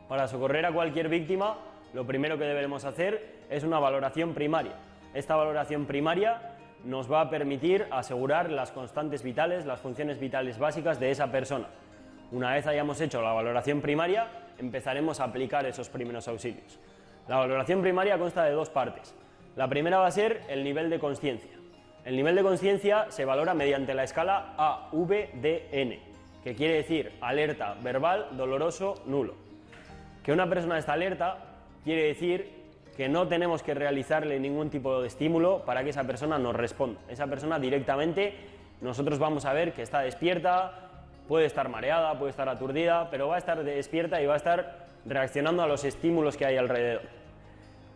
Para socorrer a cualquier víctima, lo primero que deberemos hacer es una valoración primaria. Esta valoración primaria nos va a permitir asegurar las constantes vitales, las funciones vitales básicas de esa persona. Una vez hayamos hecho la valoración primaria, empezaremos a aplicar esos primeros auxilios. La valoración primaria consta de 2 partes. La primera va a ser el nivel de consciencia. El nivel de consciencia se valora mediante la escala AVDN, que quiere decir alerta, verbal, doloroso, nulo. Que una persona está alerta quiere decir que no tenemos que realizarle ningún tipo de estímulo para que esa persona nos responda. Esa persona directamente, nosotros vamos a ver que está despierta, puede estar mareada, puede estar aturdida, pero va a estar despierta y va a estar reaccionando a los estímulos que hay alrededor.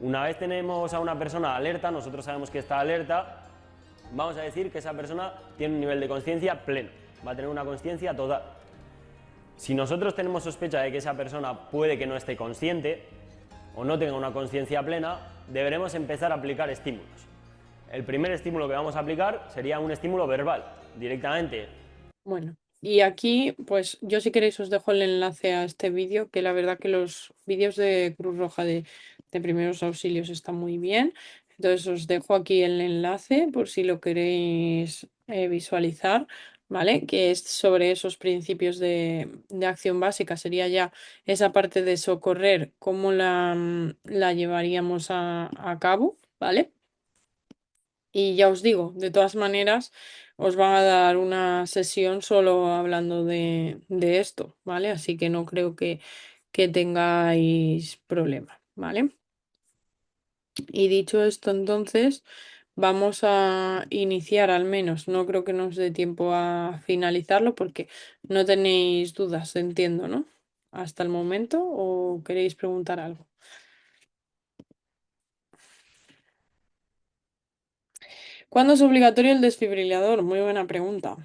Una vez tenemos a una persona alerta, nosotros sabemos que está alerta, vamos a decir que esa persona tiene un nivel de consciencia pleno, va a tener una consciencia total. Si nosotros tenemos sospecha de que esa persona puede que no esté consciente o no tenga una consciencia plena, deberemos empezar a aplicar estímulos. El primer estímulo que vamos a aplicar sería un estímulo verbal, directamente. Bueno, y aquí, pues yo, si queréis, os dejo el enlace a este vídeo, que la verdad que los vídeos de Cruz Roja de primeros auxilios están muy bien. Entonces os dejo aquí el enlace por si lo queréis visualizar, ¿vale? Que es sobre esos principios de acción básica. Sería ya esa parte de socorrer, cómo la llevaríamos a cabo, ¿vale? Y ya os digo, de todas maneras, os van a dar una sesión solo hablando de esto, ¿vale? Así que no creo que tengáis problema, ¿vale? Y dicho esto, entonces, vamos a iniciar al menos. No creo que nos dé tiempo a finalizarlo porque no tenéis dudas, entiendo, ¿no? Hasta el momento, ¿o queréis preguntar algo? ¿Cuándo es obligatorio el desfibrilador? Muy buena pregunta.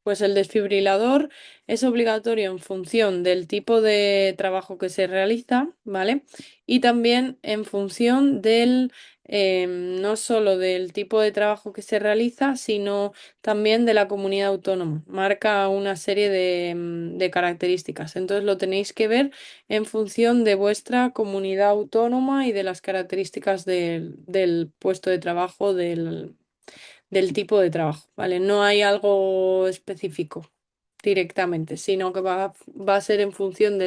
Pues el desfibrilador es obligatorio en función del tipo de trabajo que se realiza, ¿vale? Y también en función no solo del tipo de trabajo que se realiza, sino también de la comunidad autónoma. Marca una serie de características. Entonces lo tenéis que ver en función de vuestra comunidad autónoma y de las características del puesto de trabajo, del tipo de trabajo, ¿vale? No hay algo específico directamente, sino que va a ser en función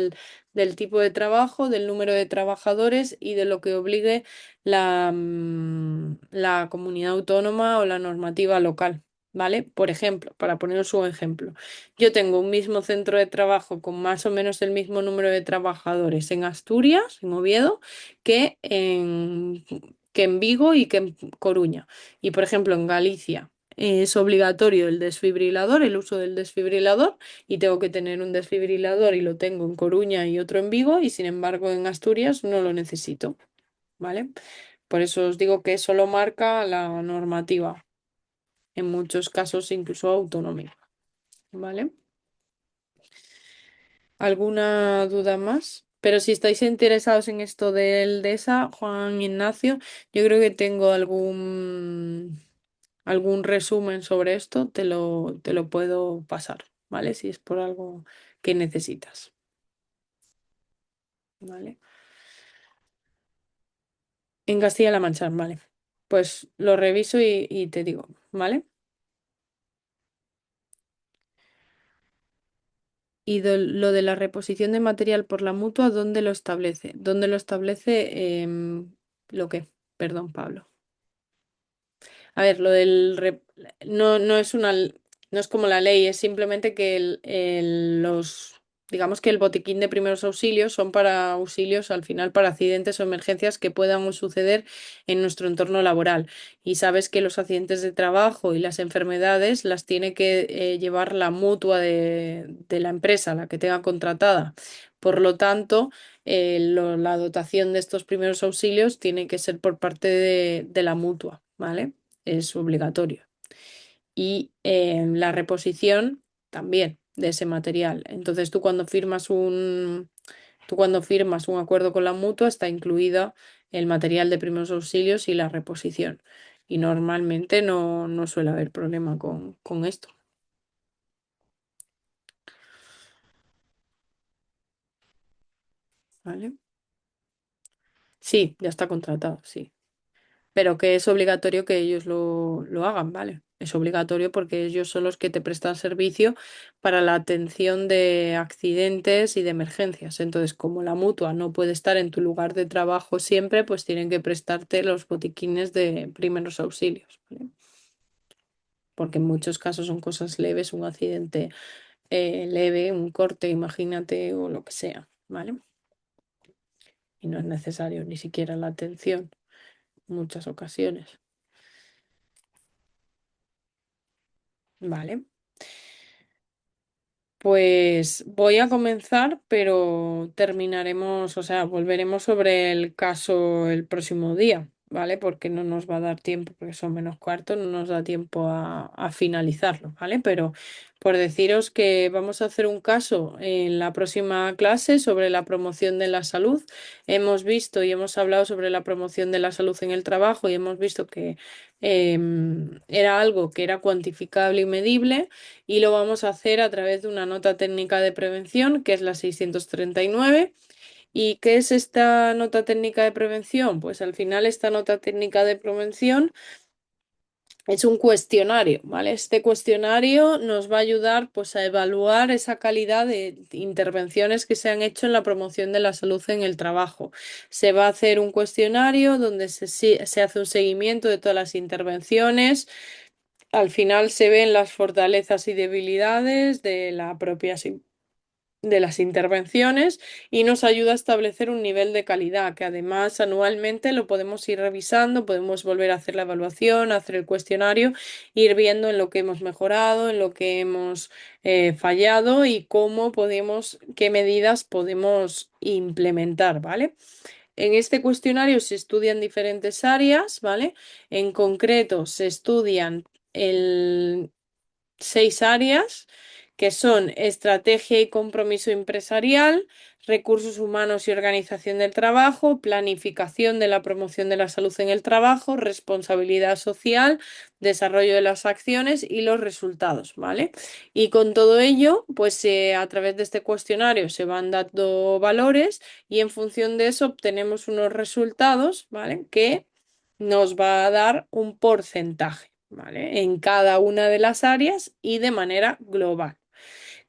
del tipo de trabajo, del número de trabajadores y de lo que obligue la comunidad autónoma o la normativa local. ¿Vale? Por ejemplo, para poneros un ejemplo, yo tengo un mismo centro de trabajo con más o menos el mismo número de trabajadores en Asturias, en Oviedo, que en Vigo y que en Coruña. Y por ejemplo, en Galicia es obligatorio el desfibrilador, el uso del desfibrilador, y tengo que tener un desfibrilador y lo tengo en Coruña y otro en Vigo, y sin embargo en Asturias no lo necesito, ¿vale? Por eso os digo que eso lo marca la normativa, en muchos casos incluso autonómica, ¿vale? ¿Alguna duda más? Pero si estáis interesados en esto del DESA, Juan Ignacio, yo creo que tengo algún resumen sobre esto, te lo puedo pasar, ¿vale? Si es por algo que necesitas, ¿vale? En Castilla-La Mancha, ¿vale? Pues lo reviso y te digo, ¿vale? Y lo de la reposición de material por la mutua, ¿dónde lo establece? ¿Dónde lo establece? ¿Lo qué? Perdón, Pablo. A ver, no es no es como la ley, es simplemente que digamos que el botiquín de primeros auxilios son para auxilios al final para accidentes o emergencias que puedan suceder en nuestro entorno laboral. Y sabes que los accidentes de trabajo y las enfermedades las tiene que llevar la mutua de la empresa, la que tenga contratada. Por lo tanto, la dotación de estos primeros auxilios tiene que ser por parte de la mutua, ¿vale? Es obligatorio. Y la reposición también de ese material. Entonces tú cuando firmas un acuerdo con la mutua está incluida el material de primeros auxilios y la reposición. Y normalmente no suele haber problema con esto. ¿Vale? Sí, ya está contratado, sí. Pero que es obligatorio que ellos lo hagan, ¿vale? Es obligatorio porque ellos son los que te prestan servicio para la atención de accidentes y de emergencias. Entonces, como la mutua no puede estar en tu lugar de trabajo siempre, pues tienen que prestarte los botiquines de primeros auxilios, ¿vale? Porque en muchos casos son cosas leves, un accidente leve, un corte, imagínate, o lo que sea, ¿vale? Y no es necesario ni siquiera la atención en muchas ocasiones, ¿vale? Pues voy a comenzar, pero terminaremos, o sea, volveremos sobre el caso el próximo día, ¿vale? Porque no nos va a dar tiempo, porque son menos cuarto, no nos da tiempo a finalizarlo, ¿vale? Pero por deciros que vamos a hacer un caso en la próxima clase sobre la promoción de la salud. Hemos visto y hemos hablado sobre la promoción de la salud en el trabajo y hemos visto que era algo que era cuantificable y medible y lo vamos a hacer a través de una nota técnica de prevención, que es la 639. ¿Y qué es esta nota técnica de prevención? Pues al final esta nota técnica de prevención es un cuestionario, ¿vale? Este cuestionario nos va a ayudar pues a evaluar esa calidad de intervenciones que se han hecho en la promoción de la salud en el trabajo. Se va a hacer un cuestionario donde se hace un seguimiento de todas las intervenciones. Al final se ven las fortalezas y debilidades de las intervenciones y nos ayuda a establecer un nivel de calidad que además anualmente lo podemos ir revisando, podemos volver a hacer la evaluación, hacer el cuestionario, ir viendo en lo que hemos mejorado, en lo que hemos fallado y qué medidas podemos implementar, ¿vale? En este cuestionario se estudian diferentes áreas, ¿vale? En concreto, se estudian el 6 áreas que son estrategia y compromiso empresarial, recursos humanos y organización del trabajo, planificación de la promoción de la salud en el trabajo, responsabilidad social, desarrollo de las acciones y los resultados, ¿vale? Y con todo ello, pues a través de este cuestionario se van dando valores y en función de eso obtenemos unos resultados, ¿vale? Que nos va a dar un porcentaje, ¿vale? En cada una de las áreas y de manera global.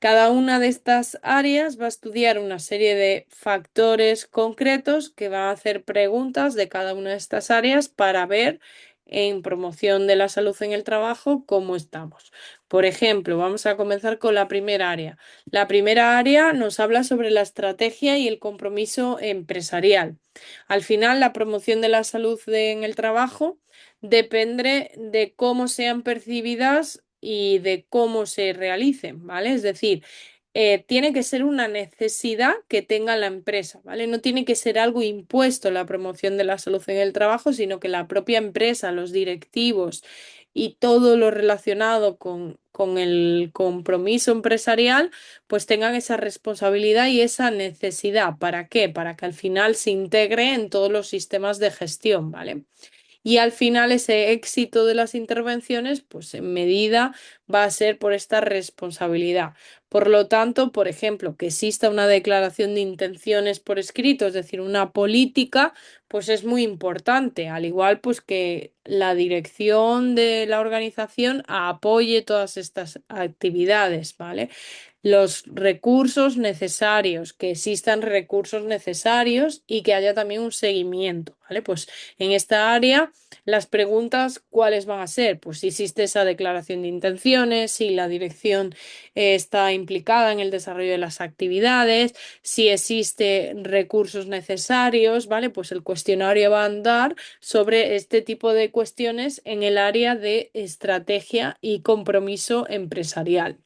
Cada una de estas áreas va a estudiar una serie de factores concretos que van a hacer preguntas de cada una de estas áreas para ver en promoción de la salud en el trabajo cómo estamos. Por ejemplo, vamos a comenzar con la primera área. La primera área nos habla sobre la estrategia y el compromiso empresarial. Al final, la promoción de la salud en el trabajo depende de cómo sean percibidas y de cómo se realicen, ¿vale? Es decir, tiene que ser una necesidad que tenga la empresa, ¿vale? No tiene que ser algo impuesto la promoción de la salud en el trabajo, sino que la propia empresa, los directivos y todo lo relacionado con el compromiso empresarial, pues tengan esa responsabilidad y esa necesidad. ¿Para qué? Para que al final se integre en todos los sistemas de gestión, ¿vale? Y al final ese éxito de las intervenciones, pues en medida va a ser por esta responsabilidad. Por lo tanto, por ejemplo, que exista una declaración de intenciones por escrito, es decir, una política, pues es muy importante. Al igual, pues que la dirección de la organización apoye todas estas actividades, ¿vale? Los recursos necesarios, que existan recursos necesarios y que haya también un seguimiento, ¿vale? Pues en esta área, las preguntas, ¿cuáles van a ser? Pues si existe esa declaración de intenciones, si la dirección está implicada en el desarrollo de las actividades, si existe recursos necesarios, ¿vale? Pues el cuestionario va a andar sobre este tipo de cuestiones en el área de estrategia y compromiso empresarial.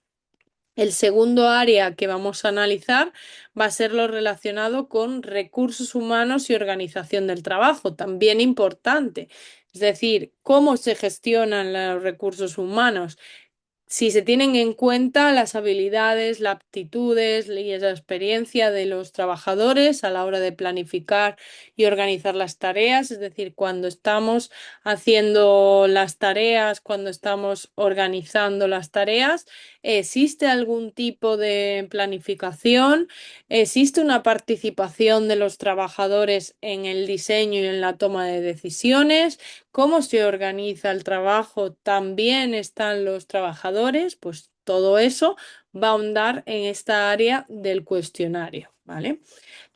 El segundo área que vamos a analizar va a ser lo relacionado con recursos humanos y organización del trabajo, también importante. Es decir, cómo se gestionan los recursos humanos, si se tienen en cuenta las habilidades, las aptitudes y la experiencia de los trabajadores a la hora de planificar y organizar las tareas, es decir, cuando estamos haciendo las tareas, cuando estamos organizando las tareas, ¿existe algún tipo de planificación? ¿Existe una participación de los trabajadores en el diseño y en la toma de decisiones? ¿Cómo se organiza el trabajo? ¿También están los trabajadores? Pues todo eso va a ahondar en esta área del cuestionario, ¿vale?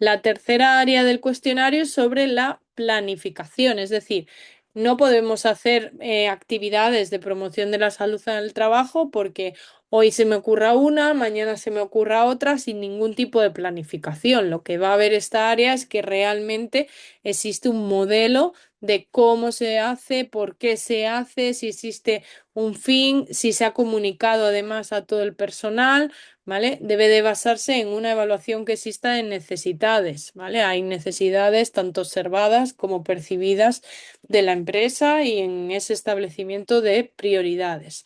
La tercera área del cuestionario es sobre la planificación, es decir, no podemos hacer actividades de promoción de la salud en el trabajo porque hoy se me ocurra una, mañana se me ocurra otra sin ningún tipo de planificación. Lo que va a haber esta área es que realmente existe un modelo de cómo se hace, por qué se hace, si existe un fin, si se ha comunicado además a todo el personal, ¿vale? Debe de basarse en una evaluación que exista en necesidades, ¿vale? Hay necesidades tanto observadas como percibidas de la empresa y en ese establecimiento de prioridades.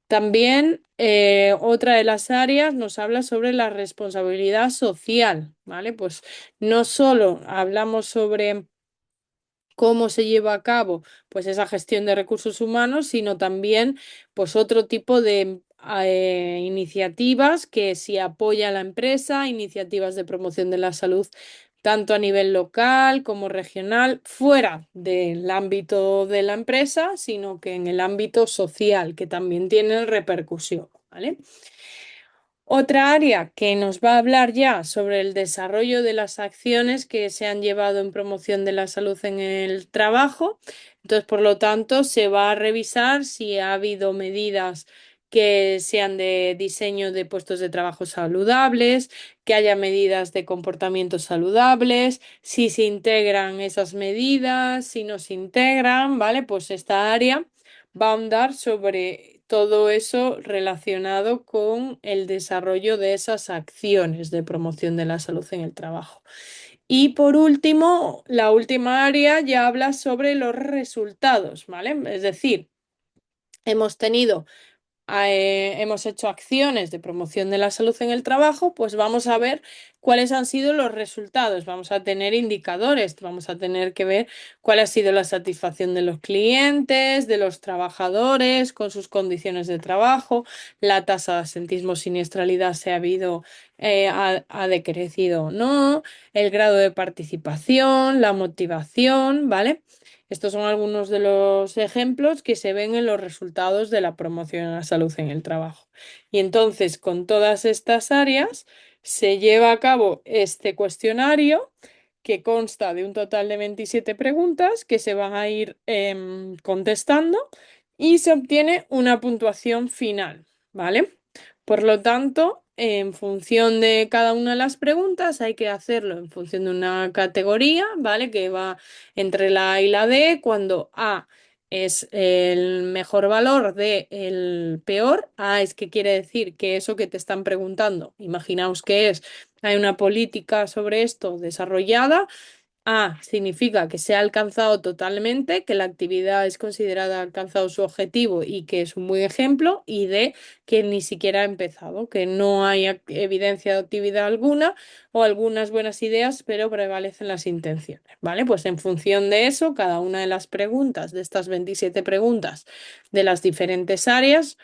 También otra de las áreas nos habla sobre la responsabilidad social, ¿vale? Pues no solo hablamos sobre cómo se lleva a cabo pues esa gestión de recursos humanos, sino también pues otro tipo de iniciativas que si apoya a la empresa, iniciativas de promoción de la salud tanto a nivel local como regional, fuera del ámbito de la empresa, sino que en el ámbito social, que también tiene repercusión, ¿vale? Otra área que nos va a hablar ya sobre el desarrollo de las acciones que se han llevado en promoción de la salud en el trabajo. Entonces, por lo tanto, se va a revisar si ha habido medidas que sean de diseño de puestos de trabajo saludables, que haya medidas de comportamiento saludables, si se integran esas medidas, si no se integran, ¿vale? Pues esta área va a ahondar sobre todo eso relacionado con el desarrollo de esas acciones de promoción de la salud en el trabajo. Y por último, la última área ya habla sobre los resultados, ¿vale? Es decir, hemos hecho acciones de promoción de la salud en el trabajo, pues vamos a ver cuáles han sido los resultados. Vamos a tener indicadores, vamos a tener que ver cuál ha sido la satisfacción de los clientes, de los trabajadores con sus condiciones de trabajo, la tasa de absentismo siniestralidad si ha decrecido o no, el grado de participación, la motivación, ¿vale? Estos son algunos de los ejemplos que se ven en los resultados de la promoción de la salud en el trabajo. Y entonces, con todas estas áreas, se lleva a cabo este cuestionario que consta de un total de 27 preguntas que se van a ir contestando y se obtiene una puntuación final, ¿vale? Por lo tanto, en función de cada una de las preguntas, hay que hacerlo en función de una categoría, ¿vale? Que va entre la A y la D, cuando A es el mejor valor de el peor. A es que quiere decir que eso que te están preguntando, imaginaos que es, hay una política sobre esto desarrollada. A significa que se ha alcanzado totalmente, que la actividad es considerada ha alcanzado su objetivo y que es un buen ejemplo. Y D, que ni siquiera ha empezado, que no hay evidencia de actividad alguna o algunas buenas ideas, pero prevalecen las intenciones. ¿Vale? Pues en función de eso, cada una de las preguntas, de estas 27 preguntas de las diferentes áreas,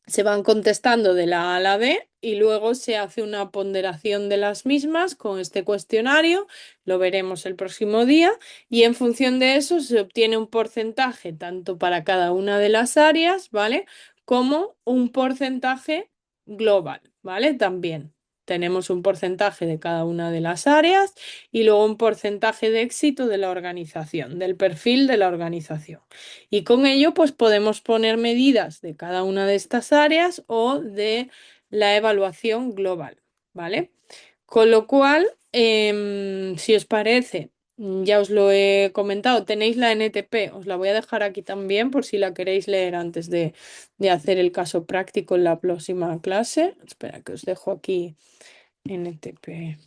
se van contestando de la A a la B y luego se hace una ponderación de las mismas con este cuestionario, lo veremos el próximo día, y en función de eso se obtiene un porcentaje tanto para cada una de las áreas, ¿vale? Como un porcentaje global, ¿vale? También tenemos un porcentaje de cada una de las áreas y luego un porcentaje de éxito de la organización, del perfil de la organización. Y con ello, pues podemos poner medidas de cada una de estas áreas o de la evaluación global, ¿vale? Con lo cual, si os parece, ya os lo he comentado, tenéis la NTP, os la voy a dejar aquí también por si la queréis leer antes de hacer el caso práctico en la próxima clase. Espera, que os dejo aquí NTP.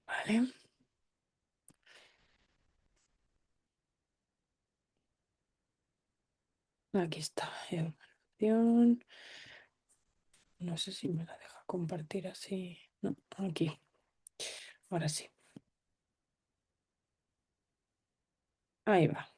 ¿Vale? Aquí está. Evaluación. No sé si me la deja compartir así. No, aquí. Ahora sí. Ahí va.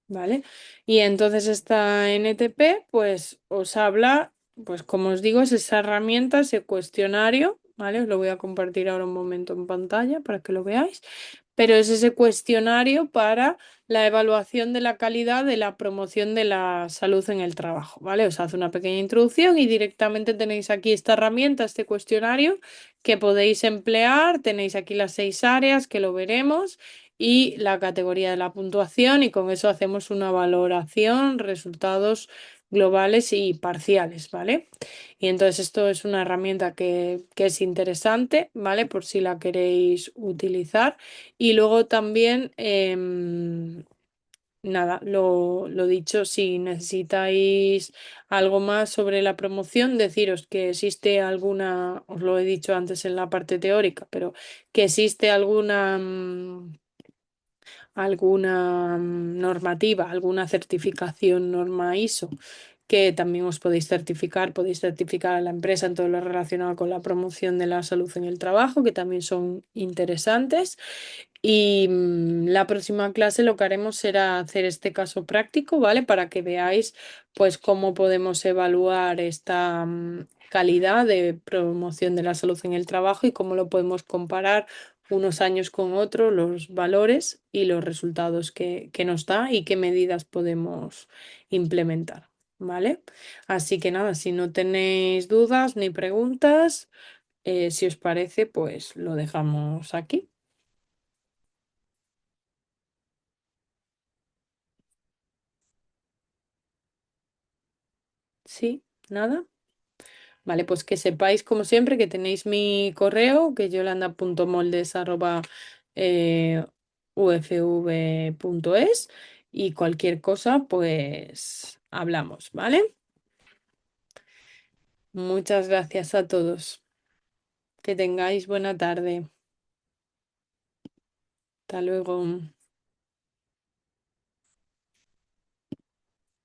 ¿Vale? Y entonces esta NTP, pues os habla, pues como os digo, es esa herramienta, ese cuestionario, ¿vale? Os lo voy a compartir ahora un momento en pantalla para que lo veáis, pero es ese cuestionario para la evaluación de la calidad de la promoción de la salud en el trabajo, ¿vale? Os hace una pequeña introducción y directamente tenéis aquí esta herramienta, este cuestionario que podéis emplear, tenéis aquí las 6 áreas que lo veremos y la categoría de la puntuación y con eso hacemos una valoración, resultados globales y parciales, ¿vale? Y entonces esto es una herramienta que es interesante, ¿vale? Por si la queréis utilizar. Y luego también, nada, lo dicho, si necesitáis algo más sobre la promoción, deciros que existe alguna, os lo he dicho antes en la parte teórica, pero que existe alguna normativa, alguna certificación norma ISO que también os podéis certificar a la empresa en todo lo relacionado con la promoción de la salud en el trabajo, que también son interesantes. Y la próxima clase lo que haremos será hacer este caso práctico, ¿vale? Para que veáis pues cómo podemos evaluar esta calidad de promoción de la salud en el trabajo y cómo lo podemos comparar unos años con otros, los valores y los resultados que nos da y qué medidas podemos implementar, ¿vale? Así que nada, si no tenéis dudas ni preguntas, si os parece, pues lo dejamos aquí. Sí, nada. Vale, pues que sepáis, como siempre, que tenéis mi correo, que es yolanda.moldes@ufv.es y cualquier cosa, pues hablamos, ¿vale? Muchas gracias a todos. Que tengáis buena tarde. Hasta luego.